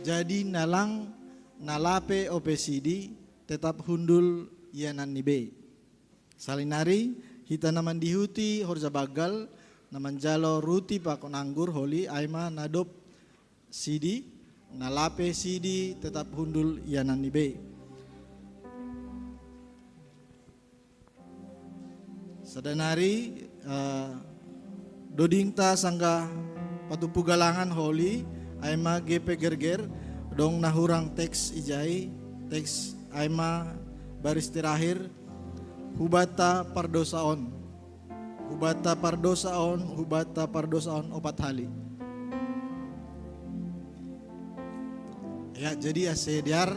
Jadi nalang nalape opesidi tetap hundul yanan nibe. Salinari hita naman dihuti horja bagal naman jalo ruti pakon anggur holi aima nadop sidi nalape sidi tetap hundul yanan nibe. Sadanari dodingta sangga patupu galangan holi aima GP gerger dong nahurang teks ijai teks aima baris terakhir hubata pardosaon opat hali. Ya jadi asediar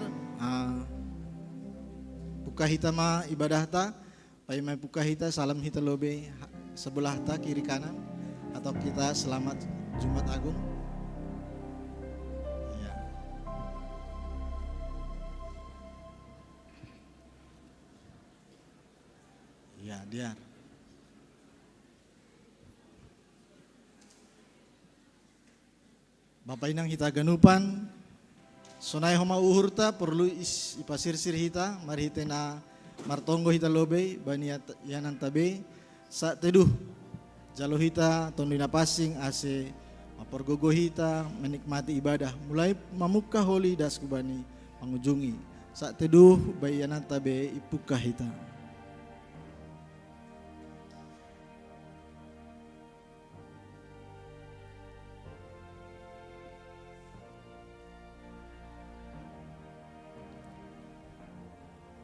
puka hita ma ibadah ta pai mai puka hita salam hita lobe sebelah ta kiri kanan atau kita selamat Jumat Agung. Ya diar. Bapak inang hita ganupan sonai homa uhurta perlu ipasirsir hita mari hita na martonggo hita lobe bani yanan tabe sa teduh jalo hita tondina pasing ase maporgogo hita menikmati ibadah mulai mamuka holi das kubani mengunjungi sa teduh bayi yanan tabe ipuka hita.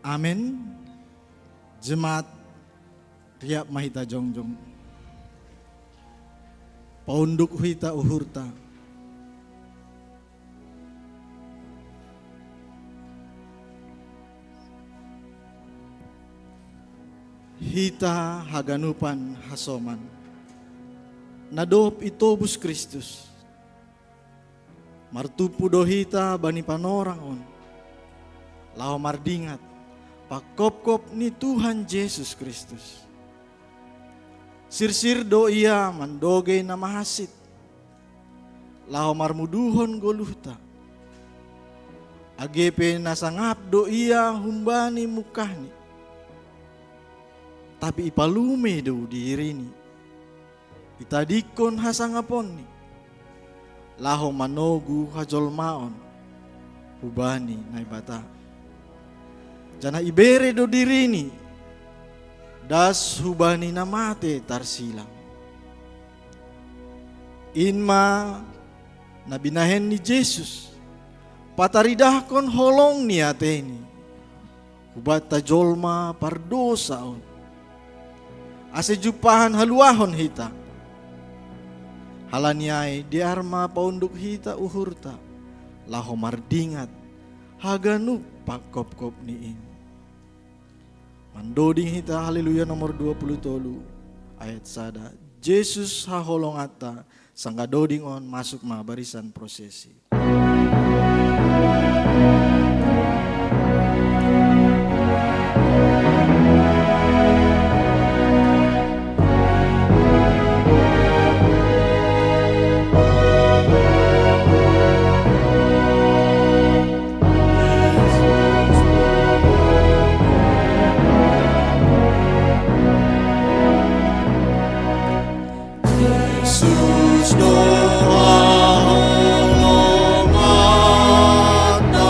Amin. Jemaat riap mahita jongjong. Paunduk hita uhurta. Hita haganupan hasoman. Nadop itobus Kristus. Martupu dohita bani panorang on. Lao mardingat. Pakop-kop ni Tuhan Yesus Kristus. Sirsir do ia mandoge na mahasit. Lao marmuduhon goluhta. Agepe nasangap do ia humbani mukahni. Tapi ipalume do dirini. Itadikon hasangapon ni. Lao manogu hajolmaon. Hubani naibata. Jana ibere do dirini das hubani namate tarsilang. Inma nabinahen ni Jesus pataridahkon holong ni ateni hubata jolma pardosaon ase jupahan haluahon hita halaniai diarma paunduk hita uhurta laho mardingat haganu pakop-kop niin. Mandoding hita haleluya nomor 20 tolu ayat sada. Yesus haholong ata sangga doding on masuk ma barisan prosesi. Yesus doa holong ata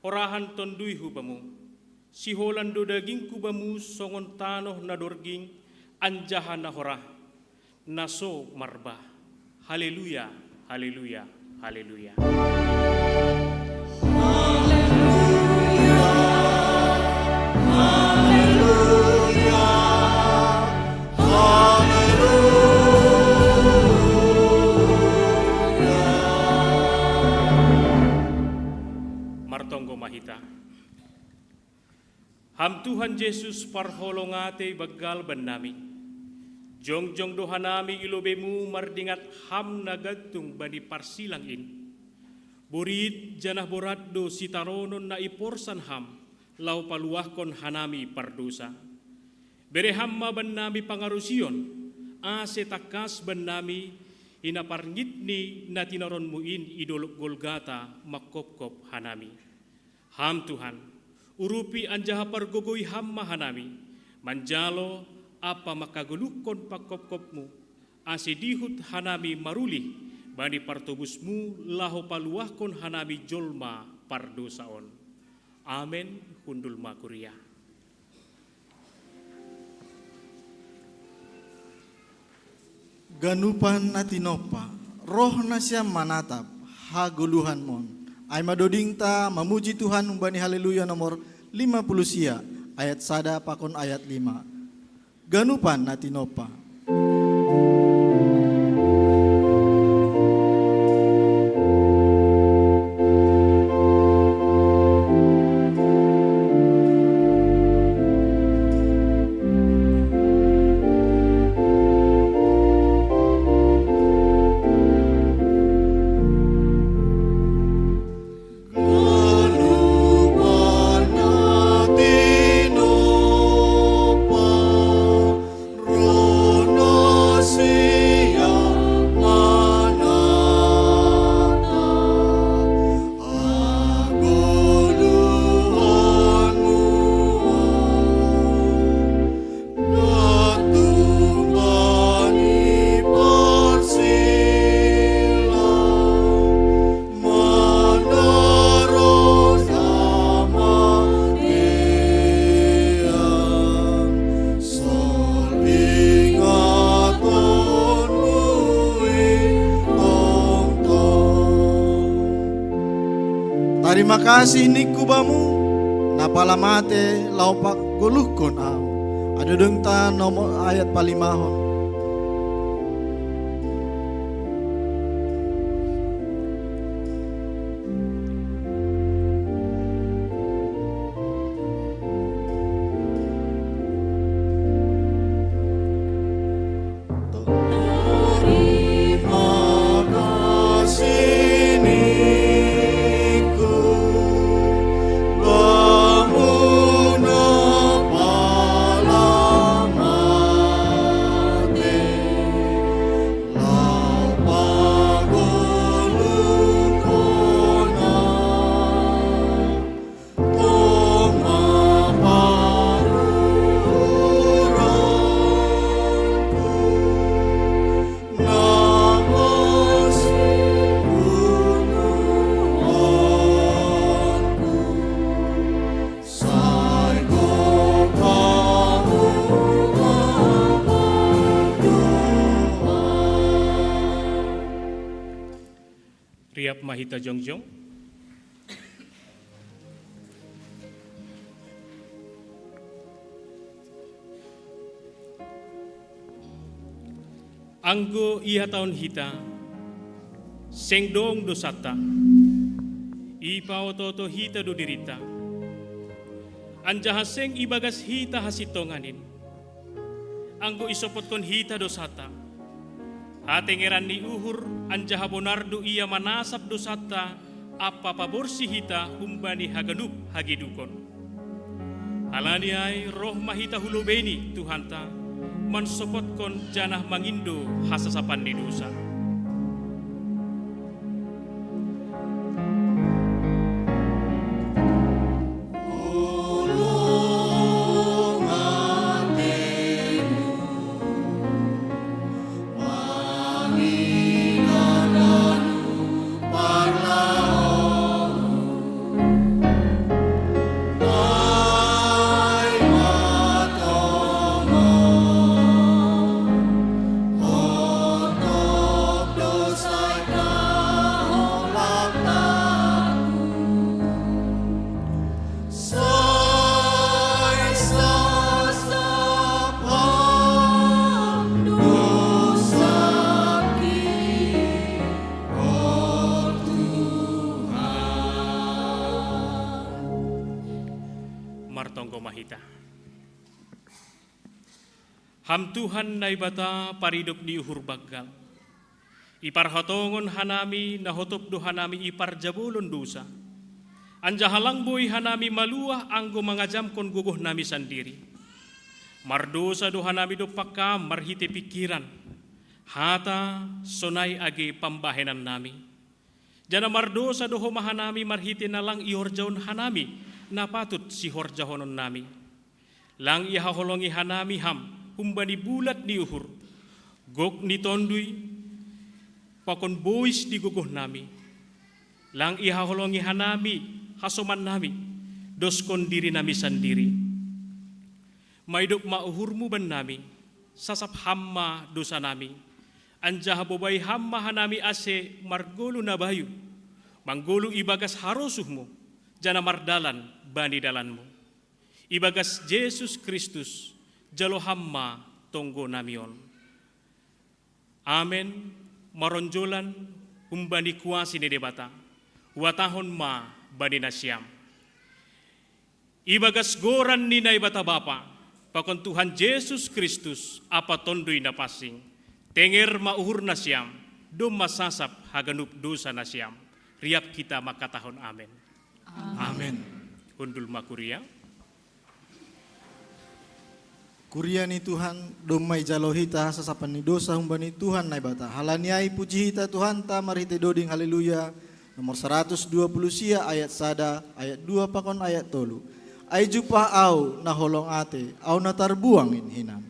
orahan tondui hubamu, siholan do daging kubamu songon tanoh na dorging, anjahan na horah, naso marba. Haleluya, haleluya, haleluya. Martonggo mahita. Ham Tuhan Yesus parholongate bagal banami. Jongjong dohanami ilobemu mardingat ham nagadtung bani parsilangin. Borit janah boraddo sitaronon na iporsan ham lau paluahkon hanami pardosa. Berehamma banami pangarusion ase takas banami inaparngitni na tinaron muin idolok Golgata makopkop hanami. Ham Tuhan, urupi anjaha pargogoy hamma hanami, manjalo apa makagulukon pakopkopmu, asidihut hanami maruli, bani partubusmu laho paluahkon hanami jolma pardosaon. Amen, hundul makuria. Ganupan natinopa, roh nasya manatap, haguluhan mon. Ay madoding ta mamuji Tuhan umbani haleluya nomor 50 sia, ayat sada pakon ayat 5. Ganupan natinopa. Terima kasih nikubamu napalamate laupak guluhkon au. Ada dengta nomor ayat palimahon. Riap mahita jongjong. Anggo iha taon hita, sengdong dosata, ipa ototo hita do dirita, anjaha seng ibagas hita hasitonganin, anggo isopot kon hita dosata, hatengeran ni uhur anjaha bonardo ia manasap dosata, apa paborsi hita humbani haganup hagidukon. Halaniai roh mahita hulubeni Tuhanta, mansopot kon janah mangindo hasasapan di dosa. martonggo mahita. Ham Tuhan na ibata paridop di uhur baggal. Ipar hatongon hanami na hotop do hanami ipar jabulon dosa. Anja halang boy hanami maluah anggo mangajam kon guguh nami sendiri. Mardosa do hanami do pakam marhite pikiran. Hata sonai age pambahenan nami. Jana mardosa do homahanami marhite na lang ihorjaon hanami na patut si horjahonon nami. Lang ihaholongi hanami ham humbani bulat ni uhur. Gok ni tondui pakon bois di guguh nami. Lang ihaholongi hanami hasoman nami doskon diri nami sendiri. Maidok mauhurmu ban nami sasap hamma dosa nami. Anja habobay hamma hanami ase margolu na bayu. Manggolu ibagas harosuhmu jana mardalan bani dalanmu. Ibagas Yesus Kristus jalo hamma tonggo namion. Amen. Maronjolan humbani kuasi ni debata. Watahon ma bani nasyam. Ibagas goran ni na ibata bapa. Pakon Tuhan Yesus Kristus apa tondoi na pasing. Tenger mauhur nasyam. Dum masasap haganup dosa nasyam. Riap kita makatahon amen. Amin. Hundul makuria. Kuria ni Tuhan domai jalo hita sasapan ni dosa humbani Tuhan na ibata. Halaniai puji hita Tuhan ta marhite doding haleluya. Nomor 120 sia ayat sada ayat 2 pakon ayat tolu. Ai jupah au na holong ate au na tarbuangin hinam.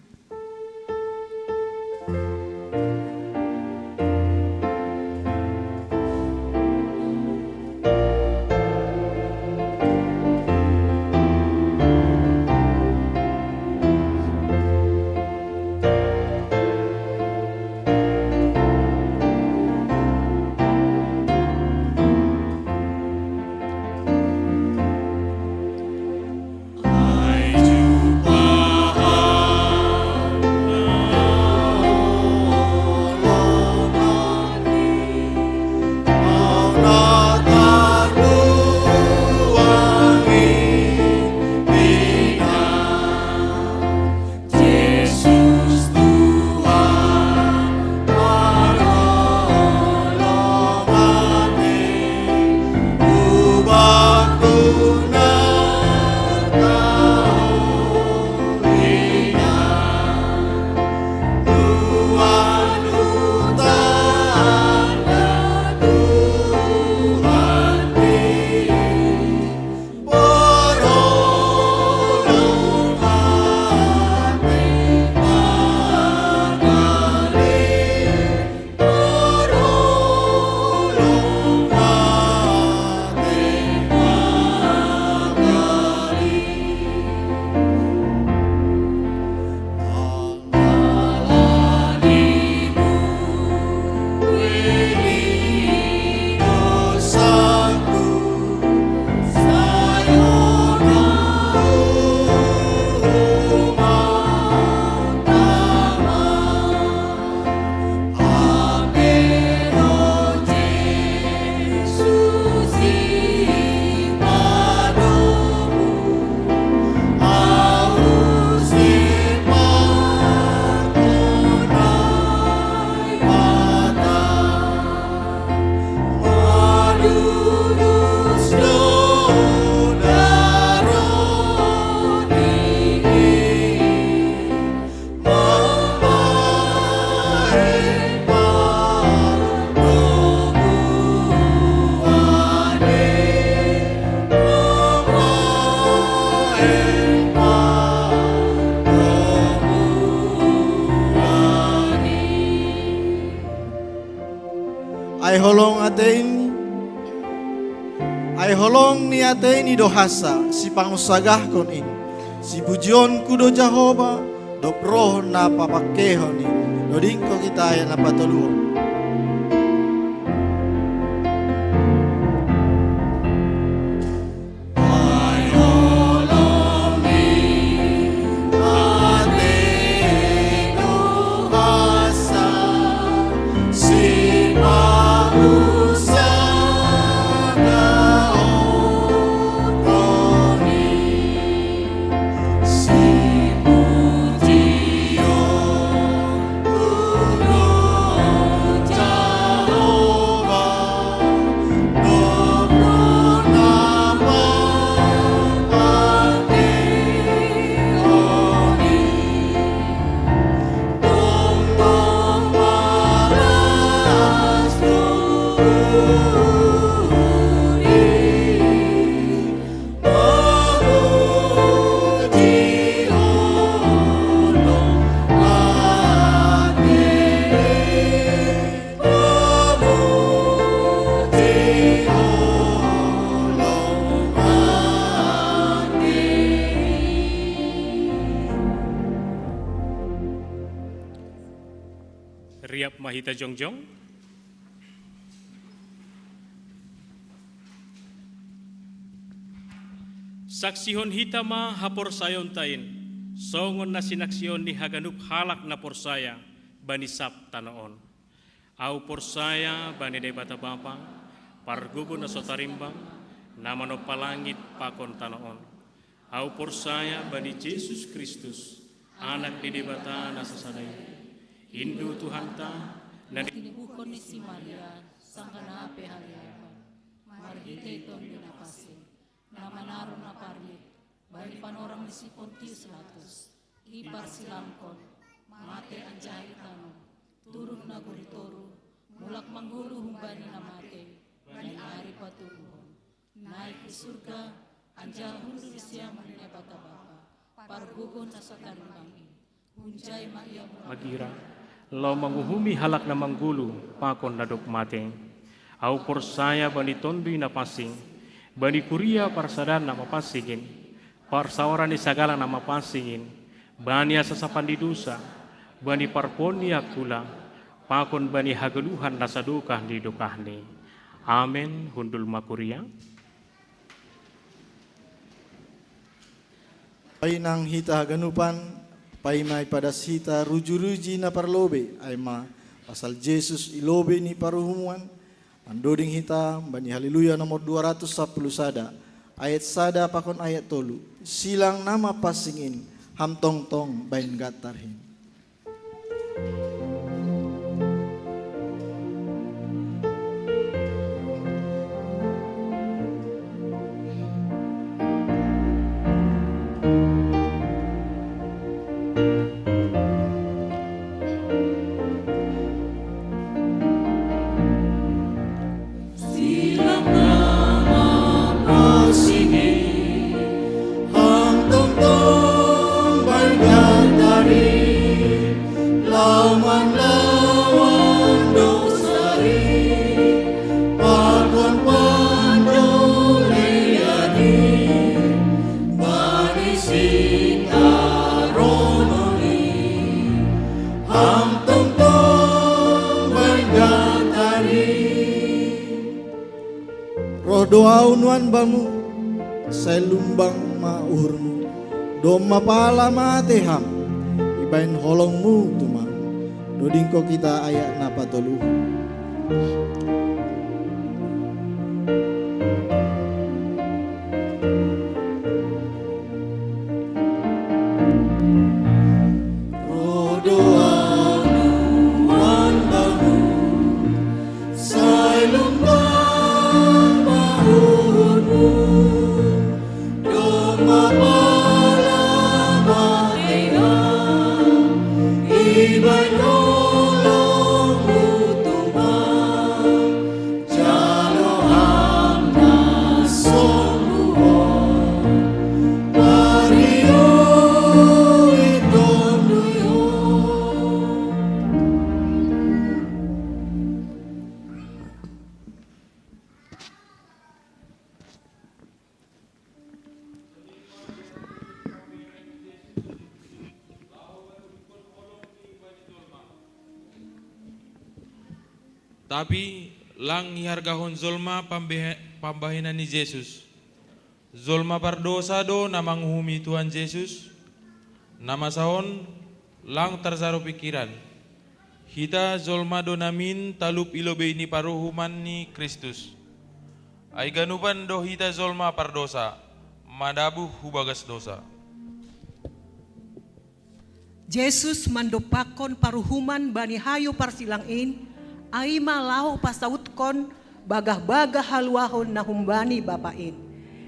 Ay holong atein, ay holong ni atein dohasa si pangusagah kon in, si bujon kudo Jehova do roh na papakehon in, doding ko kita ya na patuluon. mahita jongjong. Saksihon hitama hapor sayon tain, songon na sinaksyon ni haganup halak na porsaya, banisap tanaon. Au porsaya bani debata bapang, pargugo na sotarimbang, namano palangit pakon tanaon. Au porsaya bani Yesus Kristus, anak di debata na sasanay. Hindu Tuhan ta, na tinibukon ni si Maria, sangkanape haliapan, margiteton dinapasi, namanaro na parlit, bali panorang ni si Pontius Latus, ipar silamkon, mate anjahitano, turun na guritoro, mulak manggulu humbani na mate, bali ari paturuhon, naik di surga, anjahun siya manina bata-bata, pargugon na sa tarimbangin, hunjay maiya magira. Lau manguhumi halak na manggulu, pakon na mate. Au porsaya bani tondui na pasing, bani kuria parsadan na mapasingin, parsawaran ni sagala na mapasingin, bani asasapan di dusa, bani parponi akula, pakon bani hagaluhan na sadukah di dukahni. Amen, hundul makuria. Painang hita haganupan, paimay padas hita ruju-ruji na parlobe, ay ma pasal Jesus ilobe ni paruhumuan, andoding hita, bani haleluya nomor 210 sada, ayat sada pakon ayat tolu, silang nama pasingin, hamtong-tong bain gatarhin. Doa unuan bamu, saya lumbang mauhurmu, doma pala mateham, ibain holongmu tumang, dodingko kita ayak napa tolu. Tapi lang ihargahon zolma pambahinan ni Jesus. Zolma berdosa do namang humi Tuhan Yesus. Nama sahon lang tersaru pikiran. Hita zolma do namin talup ilobe ni paruhuman ni Kristus. Ay ganupan do hita zolma pardosa, madabuh hubagas dosa. Jesus mandopakon paruhuman bani hayo parsilangin, ay malaho pasautkon bagah-bagah halwahon na humbani bapain.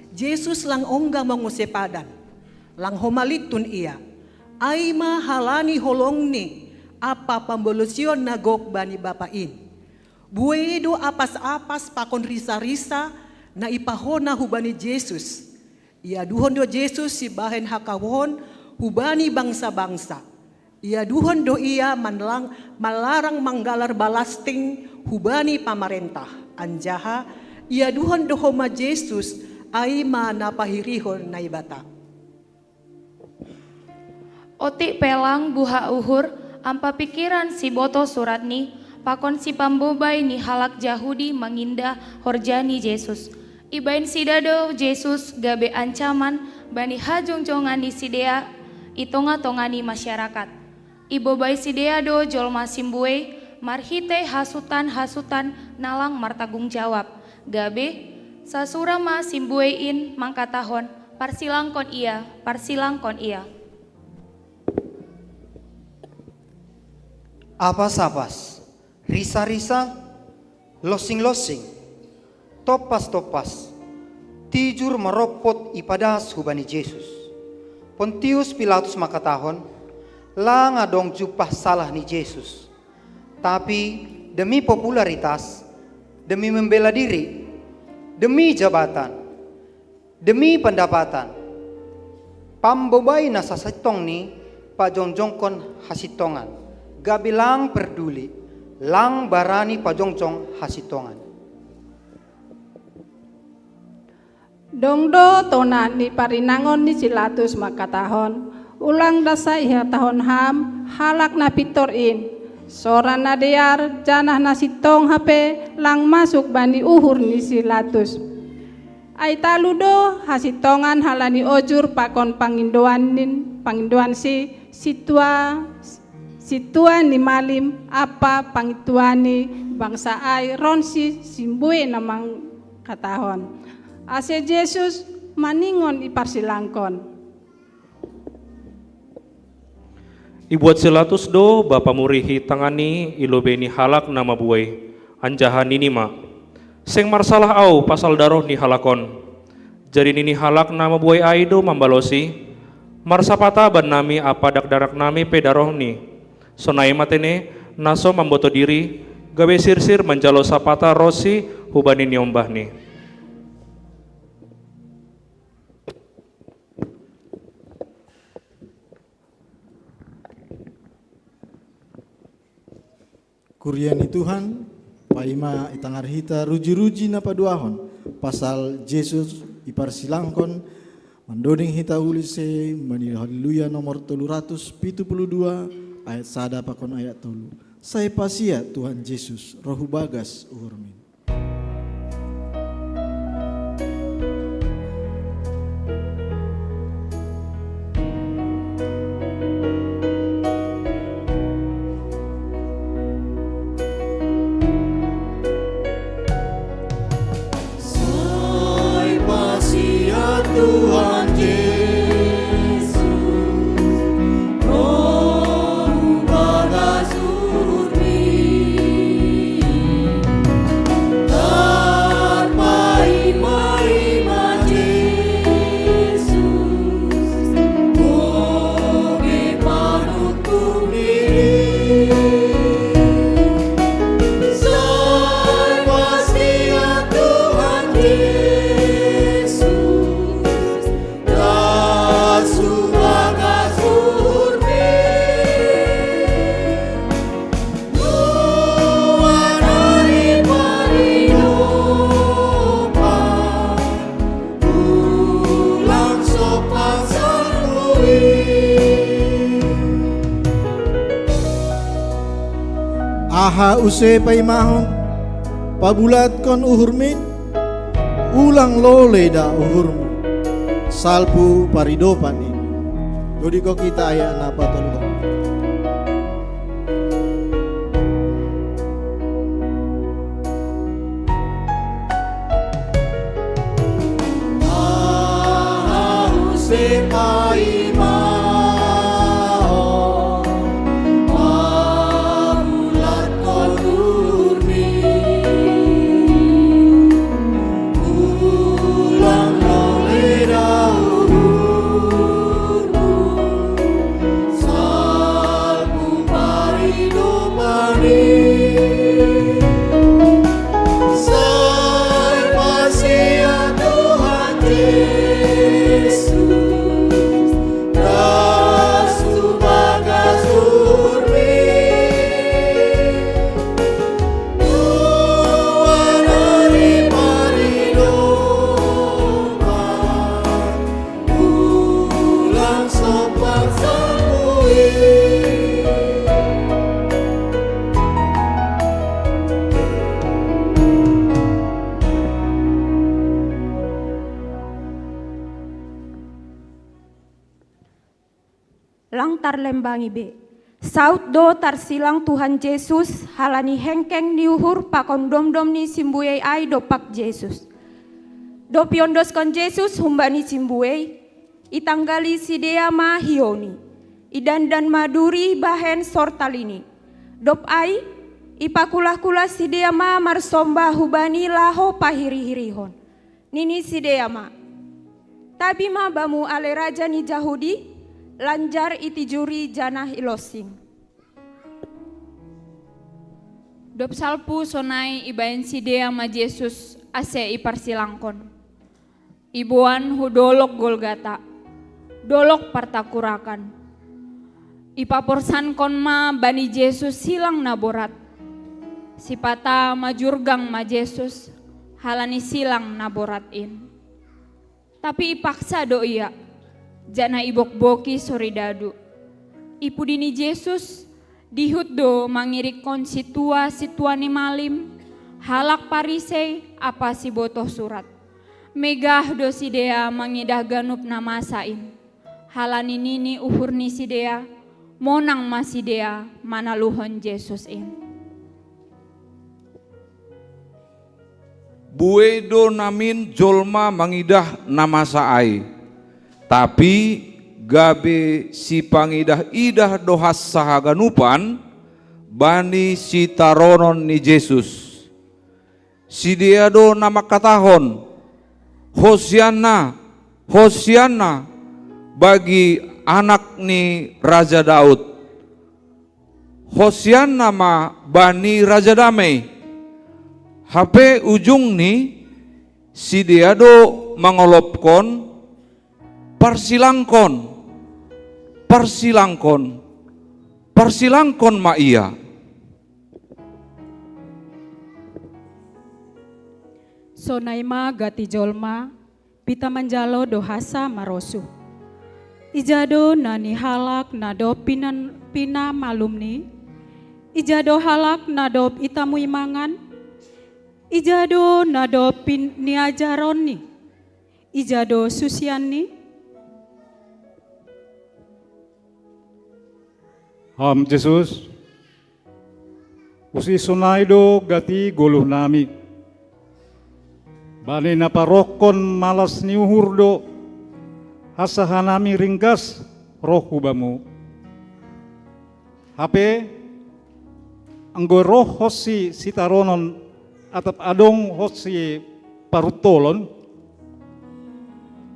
Jesus lang ongga mangusepadan, lang homalitun iya, ay mahalani holongni apa pambolusyon na gok bani bapain. Buedo apas-apas pakon risa-risa na ipahona hubani Jesus. Ia duhon do Jesus si bahen hakawon hubani bangsa-bangsa. Ia duhon do iya malarang manggalar balasting hubani pamarentah. Anjaha ia duhon do homa Jesus ay manapahirihon na ibata. Oti pelang buha uhur ampa pikiran si boto surat ni pakon si pambobay ni halak Jahudi manginda horjani Yesus. Ibain sidado Yesus gabe ancaman bani hajong-jongan di sidea itonga-tongani masyarakat. Ibobay sidea do jolma simbue marhite hasutan-hasutan nalang martagung jawab. Gabe sasurama simbuein mangkatahon parsilangkon ia. Apas-apas, risa-risa, losing-losing, topas-topas, tijur meropot ipadas hubani Yesus. Pontius Pilatus makatahon, lang adong jupah salah ni Yesus. Tapi demi popularitas, demi membela diri, demi jabatan, demi pendapatan, pambobay na sasitong ni pajongjongkon hasitongan. Gabilang peduli, lang barani pajongjong hasitongan. Dongdo tona ni parinangon ni Pilatus makatahon, ulang dasa iha tahun ham, halak na pitorin, soran na dear, janah na sitong hape, lang masuk bani uhur ni Pilatus. Ay taludo hasitongan halani ojur pakon pangindoan si situa ni malim apa pangituani bangsa ay ronsi simbue namang katahon. Ase Yesus maningon iparsilangkon. Ibuat Pilatus do bapa murihi tangani ilobeni halak nama buai anjahan ninima. Seng marsalah au pasal daroh ni halakon. Jadi nini halak nama buai aido mambalosi. Marsapata ban nami apa darak nami pedaroh ni. Sonai matene naso mamboto diri gawe sirsir menjalo sapata rosi hubani niombah ni. Kuriani Tuhan, paima itangar hita ruji-ruji na paduahon, pasal Yesus iparsilangkon, mandoding hita ulise, mani haleluya nomor 372, ayat sada pakon ayat 3. Saya pasia Tuhan Yesus, rohu bagas uhurmin. Tuhan Yesus, rohu bagas urmi, tanpa ima Yesus, kowe panutup diri, saya pasia Tuhan Yesus. Aha use paimahon, pabulat kon uhurmin, ulang lole da uhurmu, salpu paridopan ini. Jadi kok kita ayat napa tolong. Aha use paimahon. lang tarlembangi be. Saut do tarsilang Tuhan Yesus halani hengkeng niuhur pakon dom-dom ni simbuei ai dopak Yesus. Do piondos kon Yesus humbani simbuei, itanggali sidea ma hioni, idandan maduri bahen sortalini. Dop ai, ipakulah-kulah sidea ma marsomba hubani laho pahiri-hirihon. Nini sidea ma. Tabi ma bamu ale raja ni Jahudi, lanjar iti juri janah ilosing. Dop salpu sonai ibaen sidea ma Yesus ase iparsilangkon. Ibuan hudolok Golgata, dolok partakurakan. Ipaporsan kon ma bani Yesus silang naborat. Sipata majurgang ma Yesus halani silang naboratin. Tapi ipaksa do iya. Jana ibok-boki soridadu. Ipu dini Yesus dihut do mangirikon situa ni malim, halak parisei apa si botoh surat. Megah do sidea mangidah ganup namasain. Halani nini uhur ni sidea, monang masidea manaluhon Yesus in. Buedo namin jolma mangidah namasaai. Tapi gabe si pangidah-idah dohas sahaganupan bani si taronon ni Yesus. Si dia do nama katahon Hosianna, Hosianna bagi anak ni Raja Daud. Hosianna ma bani Raja Damai. Hape ujung ni si dia do mangolopkon parsilangkon ma iya. Sonaima gati jolma, pita manjalo dohasa marosu. Ijado nani halak nado pina malumni, ijado halak nado itamu imangan, ijado nado pin niajaroni, ijado susiani. Ham Jesus, usi sunaido gati goluh nami. Bani naparokon malas niuhurdo, hasahanami ringkas roh hubamu. Hape, anggo roh hosi sitaronon atap adong hosi parutolon,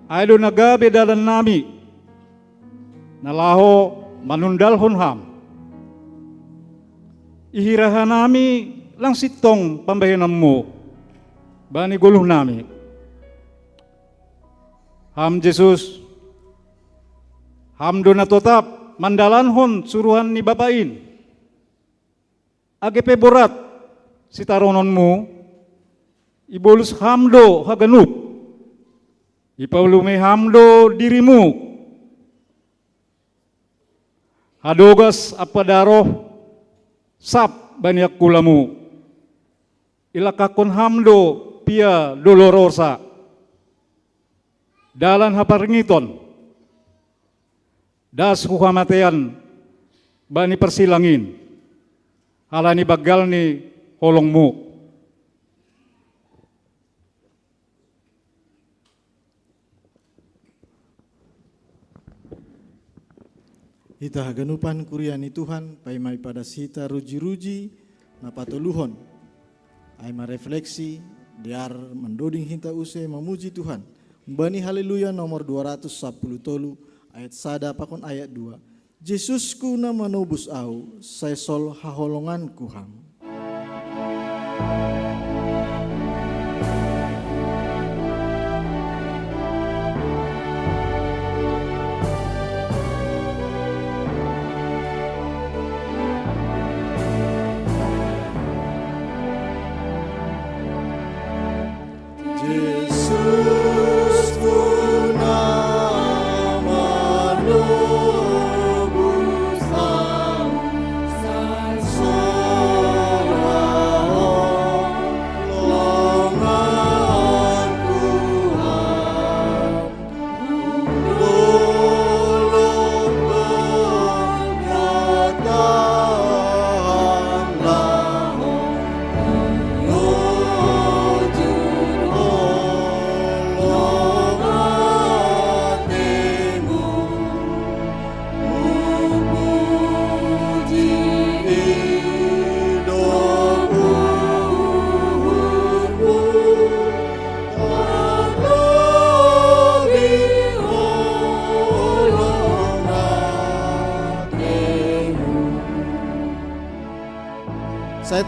aido nagabe dalan nami, nalaho manundalhon ham. Ihirahanami lang sitong pambayanammu bani guluh nami. Ham Jesus, ham do na tetap mandalanhon suruhan ni bapain. Agepe borat si tarononmu, ibolus hamdo haganup, ipaulume hamdo dirimu. Hadogas apa daroh sap banyak kulamu, ilakakon hamdo pia dolorosa, dalan haparingiton, das huhamatean bani persilangin, halani bagalni holongmu. Ita haganupan kuriani Tuhan, paimai pada sita ruji-ruji napatuluhon. Aima refleksi, diar mendoding hinta use memuji Tuhan. Bani haleluya nomor 210 ayat sada pakon ayat 2. Yesusku na manobus au, saesol haholonganku ham.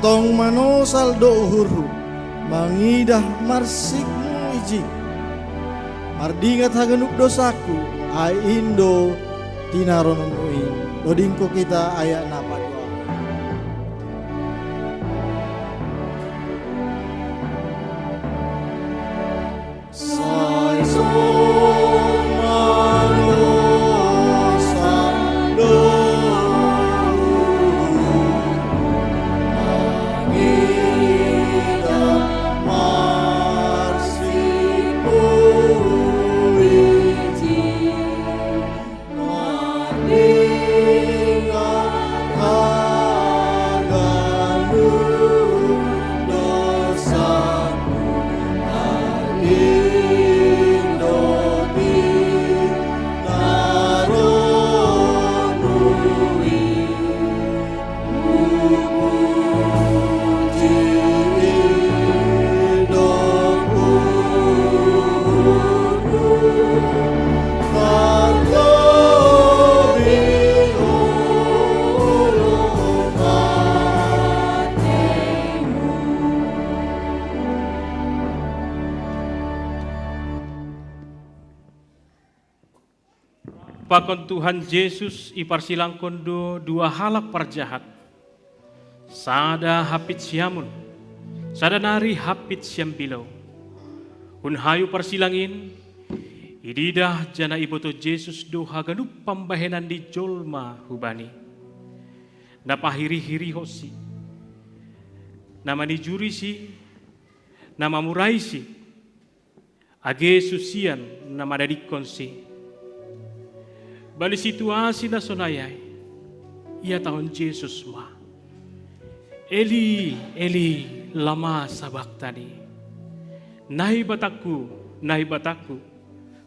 tong manosal do uhurhu mangidah marsikmu ijing mardingat hagenuk dosaku ai indo tinaronuin dodingko kita ayak napa doa Pakon Tuhan Yesus iparsilangkon do dua halak parjahat. Sada hapit siamun, sada nari hapit siam pilau. Hun hayu parsilangin, ididah jana iboto Yesus do haganup pambahenan di jolma hubani. Napahiri-hiri hosi, nama ni jurisi, nama muraisi, age susian nama dadikon si. Bali situasi na sonayay, ia tahun Yesus ma. Eli, Eli, lama sabaktani. Nahi bataku,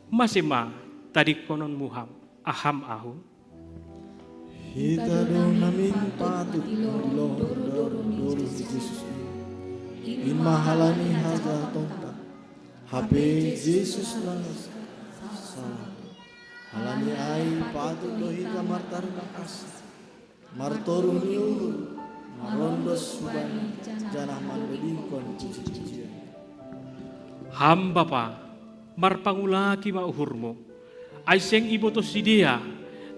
masih ma tadi konon muham, aham ahu. Hita do namin patut diloh doru Yesus. In mahalani haja tonta, hape Yesus langsung. Halani ai patut lohita martar nakas martoru niu marondos subani janah mandodingkon cici-cici. Hamba pa marpangulaki mauhurmo ay seng iboto si dia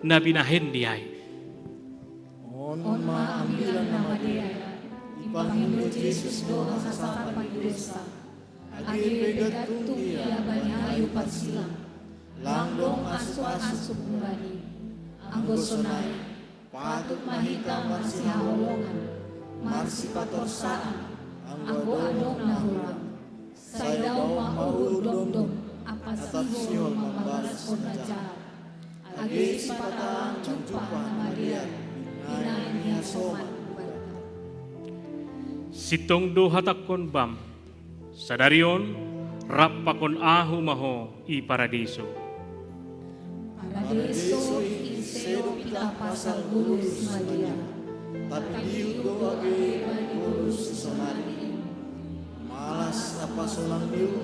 na binahen diay. On maambilan nama dia ipangindo Yesus doa sasapan dosa agi begatung dia bani ayu pasilang langdong asup-asup kembali anggo sonai patut mahita marsi hawolongan marsi patorsaan anggo adong nahurang saydaw mau dom apa sihol membalas jahat agi sipataan jumpa nama dia binainya soman Sitong do hatakon bam sadarion rappakon ahu maho i paradiso. Paradiso insedo pita pasal gulus Maria, tapi diu do age gulus sonari malas apa sonang diu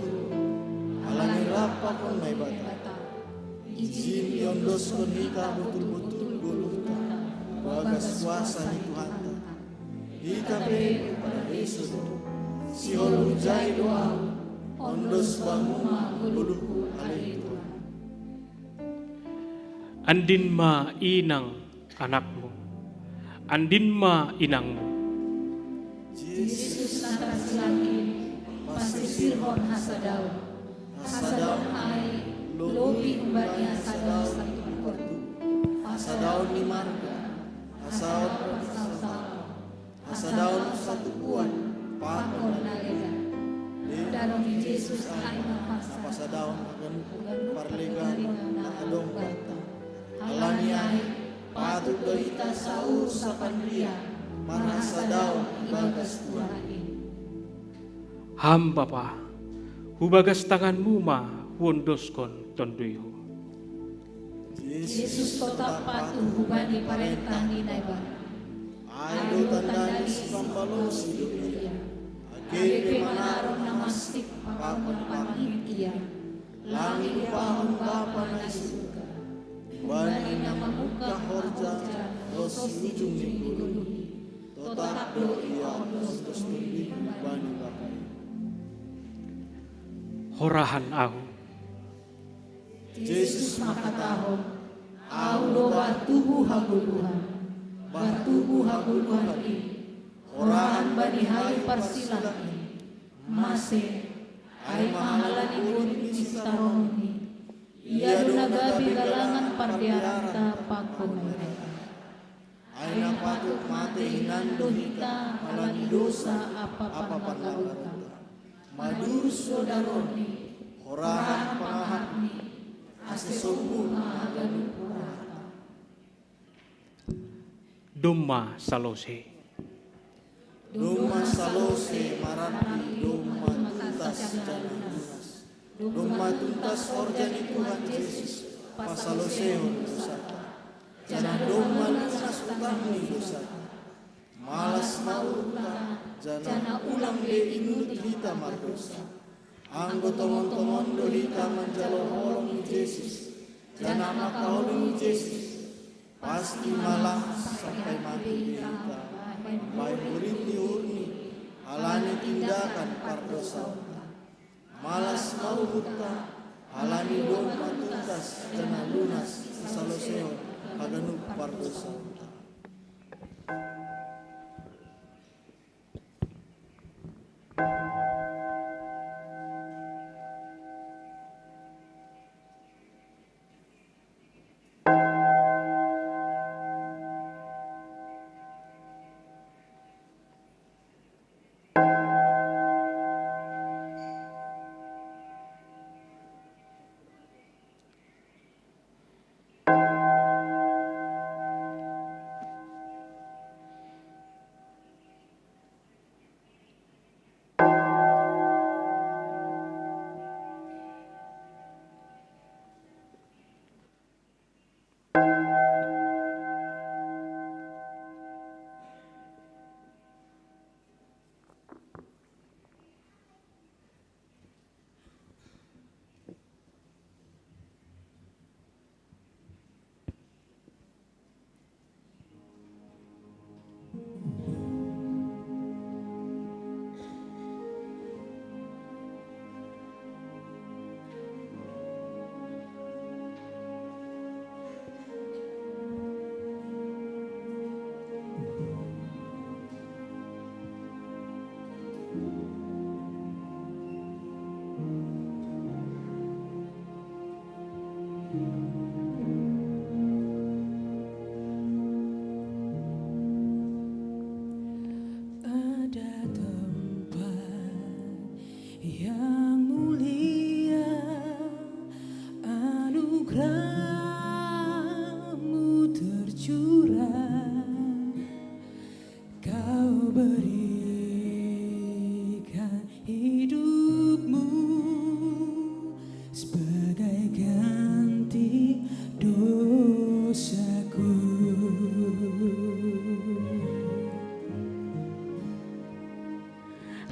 halangi rapa kon may bata izin yondos kon hita betul-betul guluta bagas kuasa ni Tuhan hita pe paradiso si holujai doa ondos banguma guluku alai Tuhan. Andin ma inang anakmu, andin ma inangmu. Yesus lantas silangin, pasti sirhon hasadaun ai, lobi umbani hasadaun satu kuat, Hasadaun ni marga, hasadaun satu kuat, pakon nalega. Dalam Yesus ai mapasa, pasadaun akan parlegan na adong bata. Alani ai patut doita saur sapandria manasa daun bagas Tuhan. Hamba pa, hubagas tanganmu ma wondoskon tonduyhu. Yesus kota patuh hubani parentah ni naibar. Ado tandani si pambalo si dunia. Agebe manaron namastik pakon pangit iya. Langit pahon bapa na surga. Bani na mamuka horja, rosi ujung ni guluhi. tetap do ia ondos tuli bani Bapa in. Horahan au. Yesus makatahon au do batubu haguluhan batubu haguluhan ini orahan bani hayu parsilang ini masih ay mahalani pun istaroni ia dunagabi galangan pardiaranta pagkumayay Ay na patut mati hinando hita malani dosa apa panagawita madurus sodaroni orahan pangahat ni ase sumbu mahaganu purata Duma salose. Duma salose maranti duma tuntas jananas. Duma tuntas orjani Tuhan Yesus pasalosehon dosata. Jana duma lunas utangni dosata. Malas na urta jana ulang de inut hita mardosa. Anggo tomon-tomon do hita manjalo holong Yesus. Jana makaholong Yesus. Pasti malah sampai mati hita. Baik murid urni halani tindakan pardosa. Malas mau buta halani doma tuntas jana lunas saloseo haganu pardosa.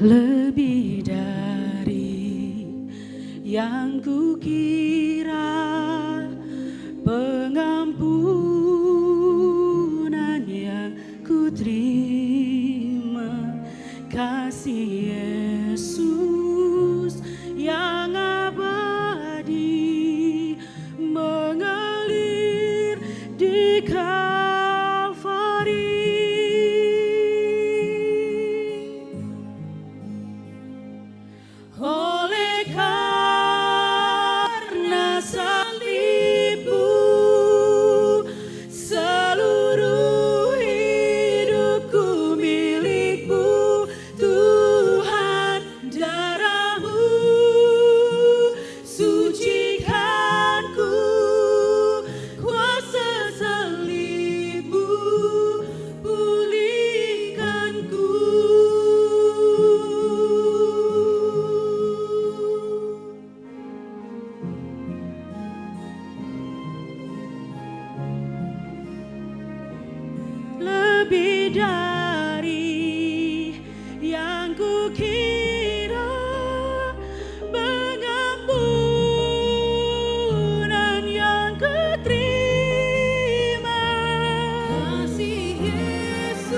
Lebih dari yang kukira, pengampunan yang kuterima, kasih Yesus yang abadi mengalir di Kalvari. Oleh karena salibmu, seluruh hidupku milikmu, Tuhan darahmu sucikanku, kuasa salibmu pulihkanku. Lebih dari yang kukira, pengampunan yang kuterima, kasih Yesus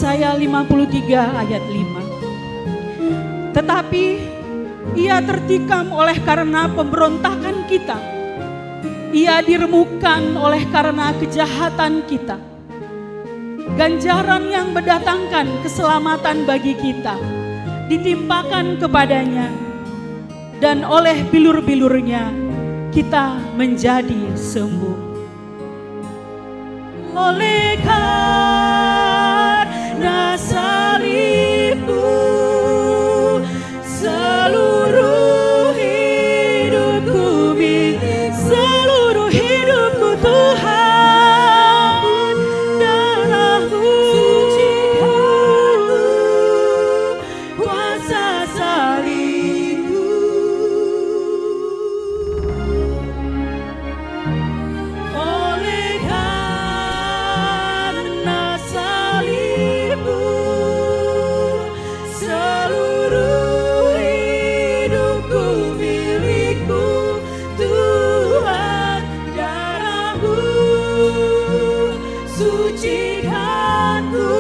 Yesaya 53 ayat 5. Tetapi ia tertikam oleh karena pemberontakan kita. Ia diremukkan oleh karena kejahatan kita. Ganjaran yang mendatangkan keselamatan bagi kita ditimpakan kepadanya, dan oleh bilur-bilurnya kita menjadi sembuh. Oleh karena salibmu, seluruh hidupku milik, seluruh hidupku Tuhan, darahmu sucikanku, kuasa salibmu. Oleh karena salibmu, seluruh hidupku milikmu Tuhan, darahmu sucikanku,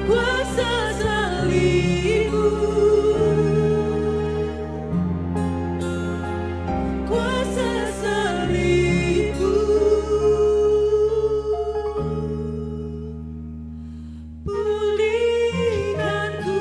kuasa salibmu, kuasa salibmu, pulihkanku.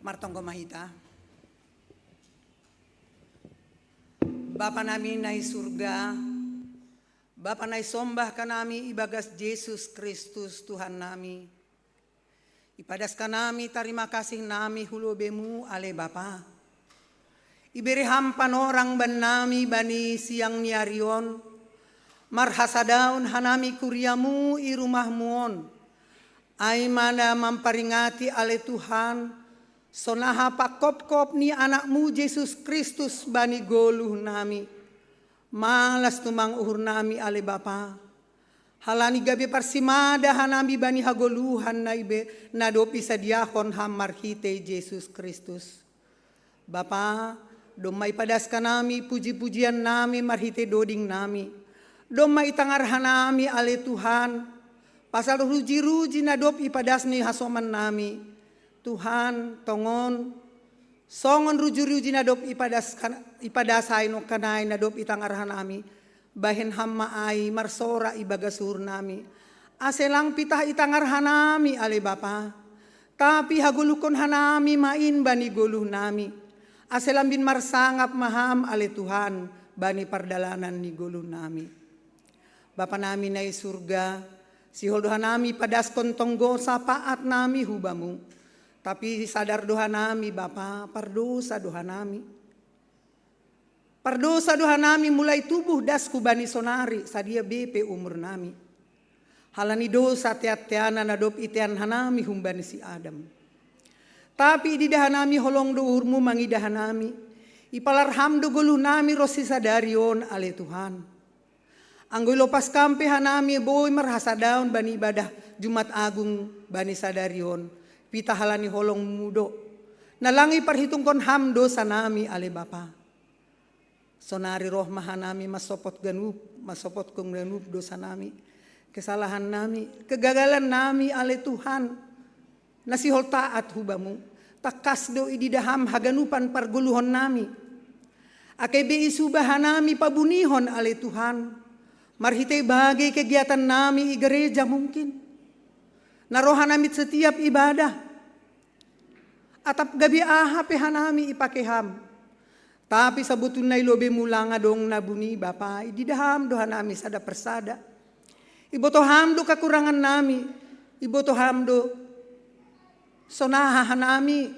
Martonggo mahita. Bapa nami nai surga, Bapa nai sombah kanami ibagas Yesus Kristus Tuhan nami. Ipadas kanami terima kasih nami hulubemu ale Bapa. Iberi hampan orang ban nami bani siang niarion, marhasadaun hanami kuriamu i rumahmuon. Ai mana memperingati ale Tuhan, sonaha pakop-kop ni anakmu Yesus Kristus bani goluh nami. Malas tumang uhur nami ale Bapa. Halani gabe parsimada hanami bani hagoluhan naibe nadopi sadiakon hamar hite Yesus Kristus. Bapa, domai padaskan nami puji-pujian nami marhite doding nami. Domai tangarhan nami ale Tuhan. Pasal ruji-ruji nadopi padasni hasoman nami. Tuhan tongon songon ruju-ruji nadop ipadasay no kanay nadop itangarhan nami bahin hamma ay marsora ibagasur nami aselang pitah itangarhan nami ale Bapa, tapi hagulukon hanami main bani goluh nami aselang bin marsangap maham ale Tuhan bani pardalanan ni goluh nami. Bapa nami nai surga, si holdohan nami padas kontonggo sapaat nami hubamu. Tapi sadar doha nami Bapa, pardosa doha nami. Pardosa doha nami mulai tubuh dasku bani sonari sadia BP umur nami. Halani dosa tiat-tiana nadop itian hanami humbani si Adam. Tapi di dahanami holong dohurmu mangi dahanami. Ipalarham do goluh nami rosi sadarion ale Tuhan. Anggoy lopas kampe hanami boy marhasadaun bani ibadah Jumat Agung bani sadarion. Pita halani holong mudo. Nalangi parhitungkon ham dosa nami ale Bapa. Sonari roh mahanami masopot kong ganup dosa nami. Kesalahan nami, kegagalan nami ale Tuhan. Nasihol taat hubamu. Takas do ididaham haganupan parguluhon nami. Akebe isubahan nami pabunihon ale Tuhan. Marhite bagai kegiatan nami i gereja mungkin. Narohan namit setiap ibadah. Atap gabi ahap hanami ipakeham. Tapi sabutun na ilobe mula nga dong nabuni Bapa. Ididaham doha nami sada persada. Ibotoham do kakurangan nami. Ibotoham do sonahan nami.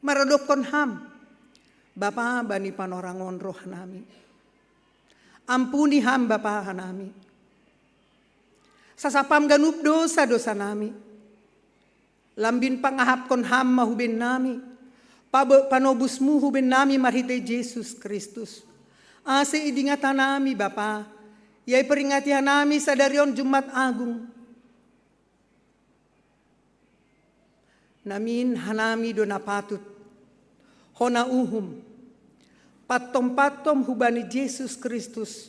Maradokon ham. Bapa bani panorangon roh nami. Ampuni ham Bapa hanami. Sasapam ganup dosa nami. Lambin pangahap kon ham mahubin nami. panobusmu huben nami marhite Yesus Kristus. Ase idingatan nami Bapa, yai peringati hanami sadarion Jumat Agung. Namin hanami do napatut, hona uhum, patom-patom hubani Yesus Kristus.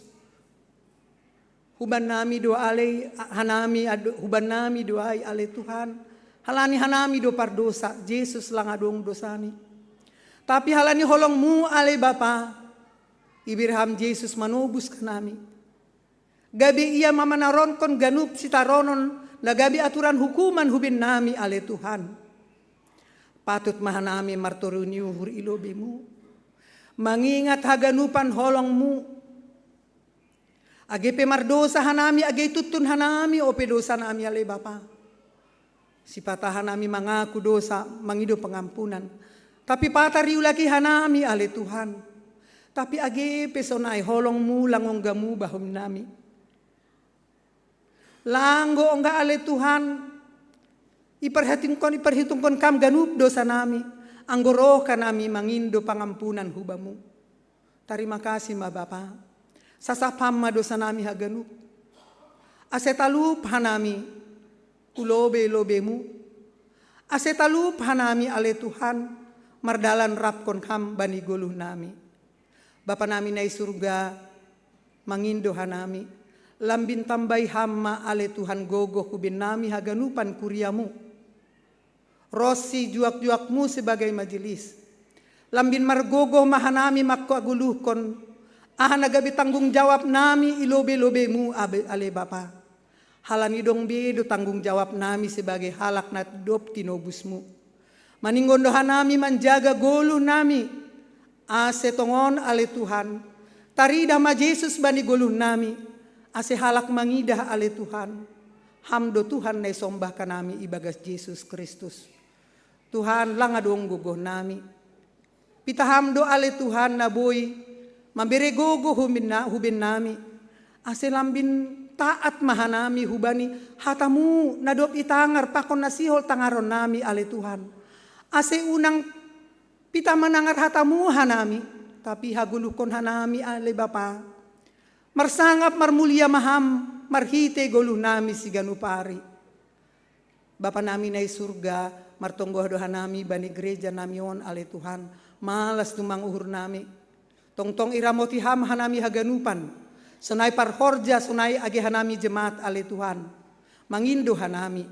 Huban nami do ale hanami huban nami do ay ale Tuhan. Halani hanami do pardosa, Yesus lang adong dosani. Tapi halani holongmu ale Bapa, ibirham Yesus manubus kanami. Gabi ia mamanaron kon ganup sitaronon na gabi aturan hukuman hubin nami ale Tuhan. Patut mahanami marturuni uhur ilobemu. Mangingat haganupan holongmu. Age pemardosa hanami, age tutun hanami o pedosa nami ale Bapa. Sipata hanami mangaku dosa, mangido pengampunan. Tapi patariu lagi hanami ale Tuhan. Tapi age pesonai holongmu langong gamu bahum nami. Langgo ongga ale Tuhan. Iperhitungkon kam ganup dosa nami. Anggoroh kanami mangindo pangampunan hubamu. Terima kasih ma Bapa. Sasapam ma dosa nami haganup. Asetalup hanami ulobe-lobemu. Asetalup hanami ale Tuhan. Mardalan rapkon kam bani goluh nami. Bapa nami nai surga mangindo hanami. Lambin tambay hamma ale Tuhan gogo hubin nami haganupan kuriamu. Rosi juak-juakmu sebagai majelis. Lambin margogo mahanami makkuaguluhkon. Ahanagabi tanggung jawab nami ilobe-lobemu ale Bapa. Halani dong bedo tanggung jawab nami sebagai halak na dop tinobusmu. Maninggondo hanami manjaga goluh nami. Ase tongon ale Tuhan. Tarida ma Yesus bani goluh nami. Ase halak mangidah ale Tuhan. Hamdo Tuhan na isombah kanami ibagas Yesus Kristus. Tuhan lang adong gogoh nami. Pita hamdo ale Tuhan na boy. Mambere gogo hubin nami. Ase lambin taat mahanami hubani. Hatamu nadop itangar pakon nasihol tangaron nami ale Tuhan. Ase unang pita manangar hatamu hanami. Tapi hagulukon hanami ale Bapa. Marsangap marmulia maham. Marhite goluh nami si ganupari. Bapa nami na surga. Martonggoh doha nami bani gereja namion ale Tuhan. Malas tumang uhur nami. Tongtong iramoti ham hanami haganupan. Sunai parhorja sunai age hanami jemaat ale Tuhan. Mangindo hanami.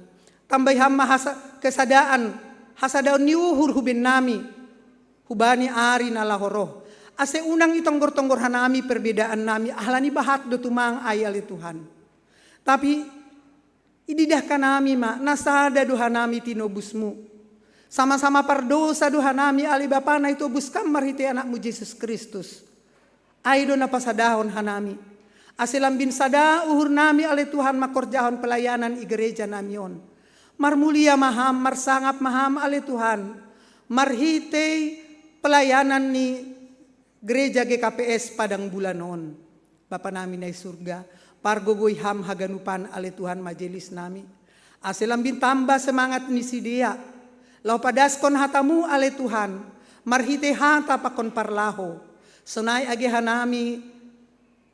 Tambay ham kesadaan. Hasadaon ni uhur hubin nami. Hubani ari nalahoroh. Ase unang itonggor-tonggor hanami perbedaan nami. Ahlani bahat do tumang ay ale Tuhan. Tapi ididah kanami ma, nasada doha nami tinobusmu. Sama-sama pardosa doha nami ali Bapa na itu buskam marhiti anakmu Yesus Kristus. Aido na pasadahon hanami. Asilam bin sada uhur nami ali Tuhan makorjahon pelayanan i gereja namion. Marmulia maham, marsangap maham ali Tuhan. Marhiti pelayanan ni gereja GKPS Padang Bulanon. Bapa nami na surga. Pargogoy ham haganupan ale Tuhan majelis nami. Aselambin tambah semangat ni si dia. Lau padaskon hatamu ale Tuhan. Marhite hata pakon parlaho. Senai age hanami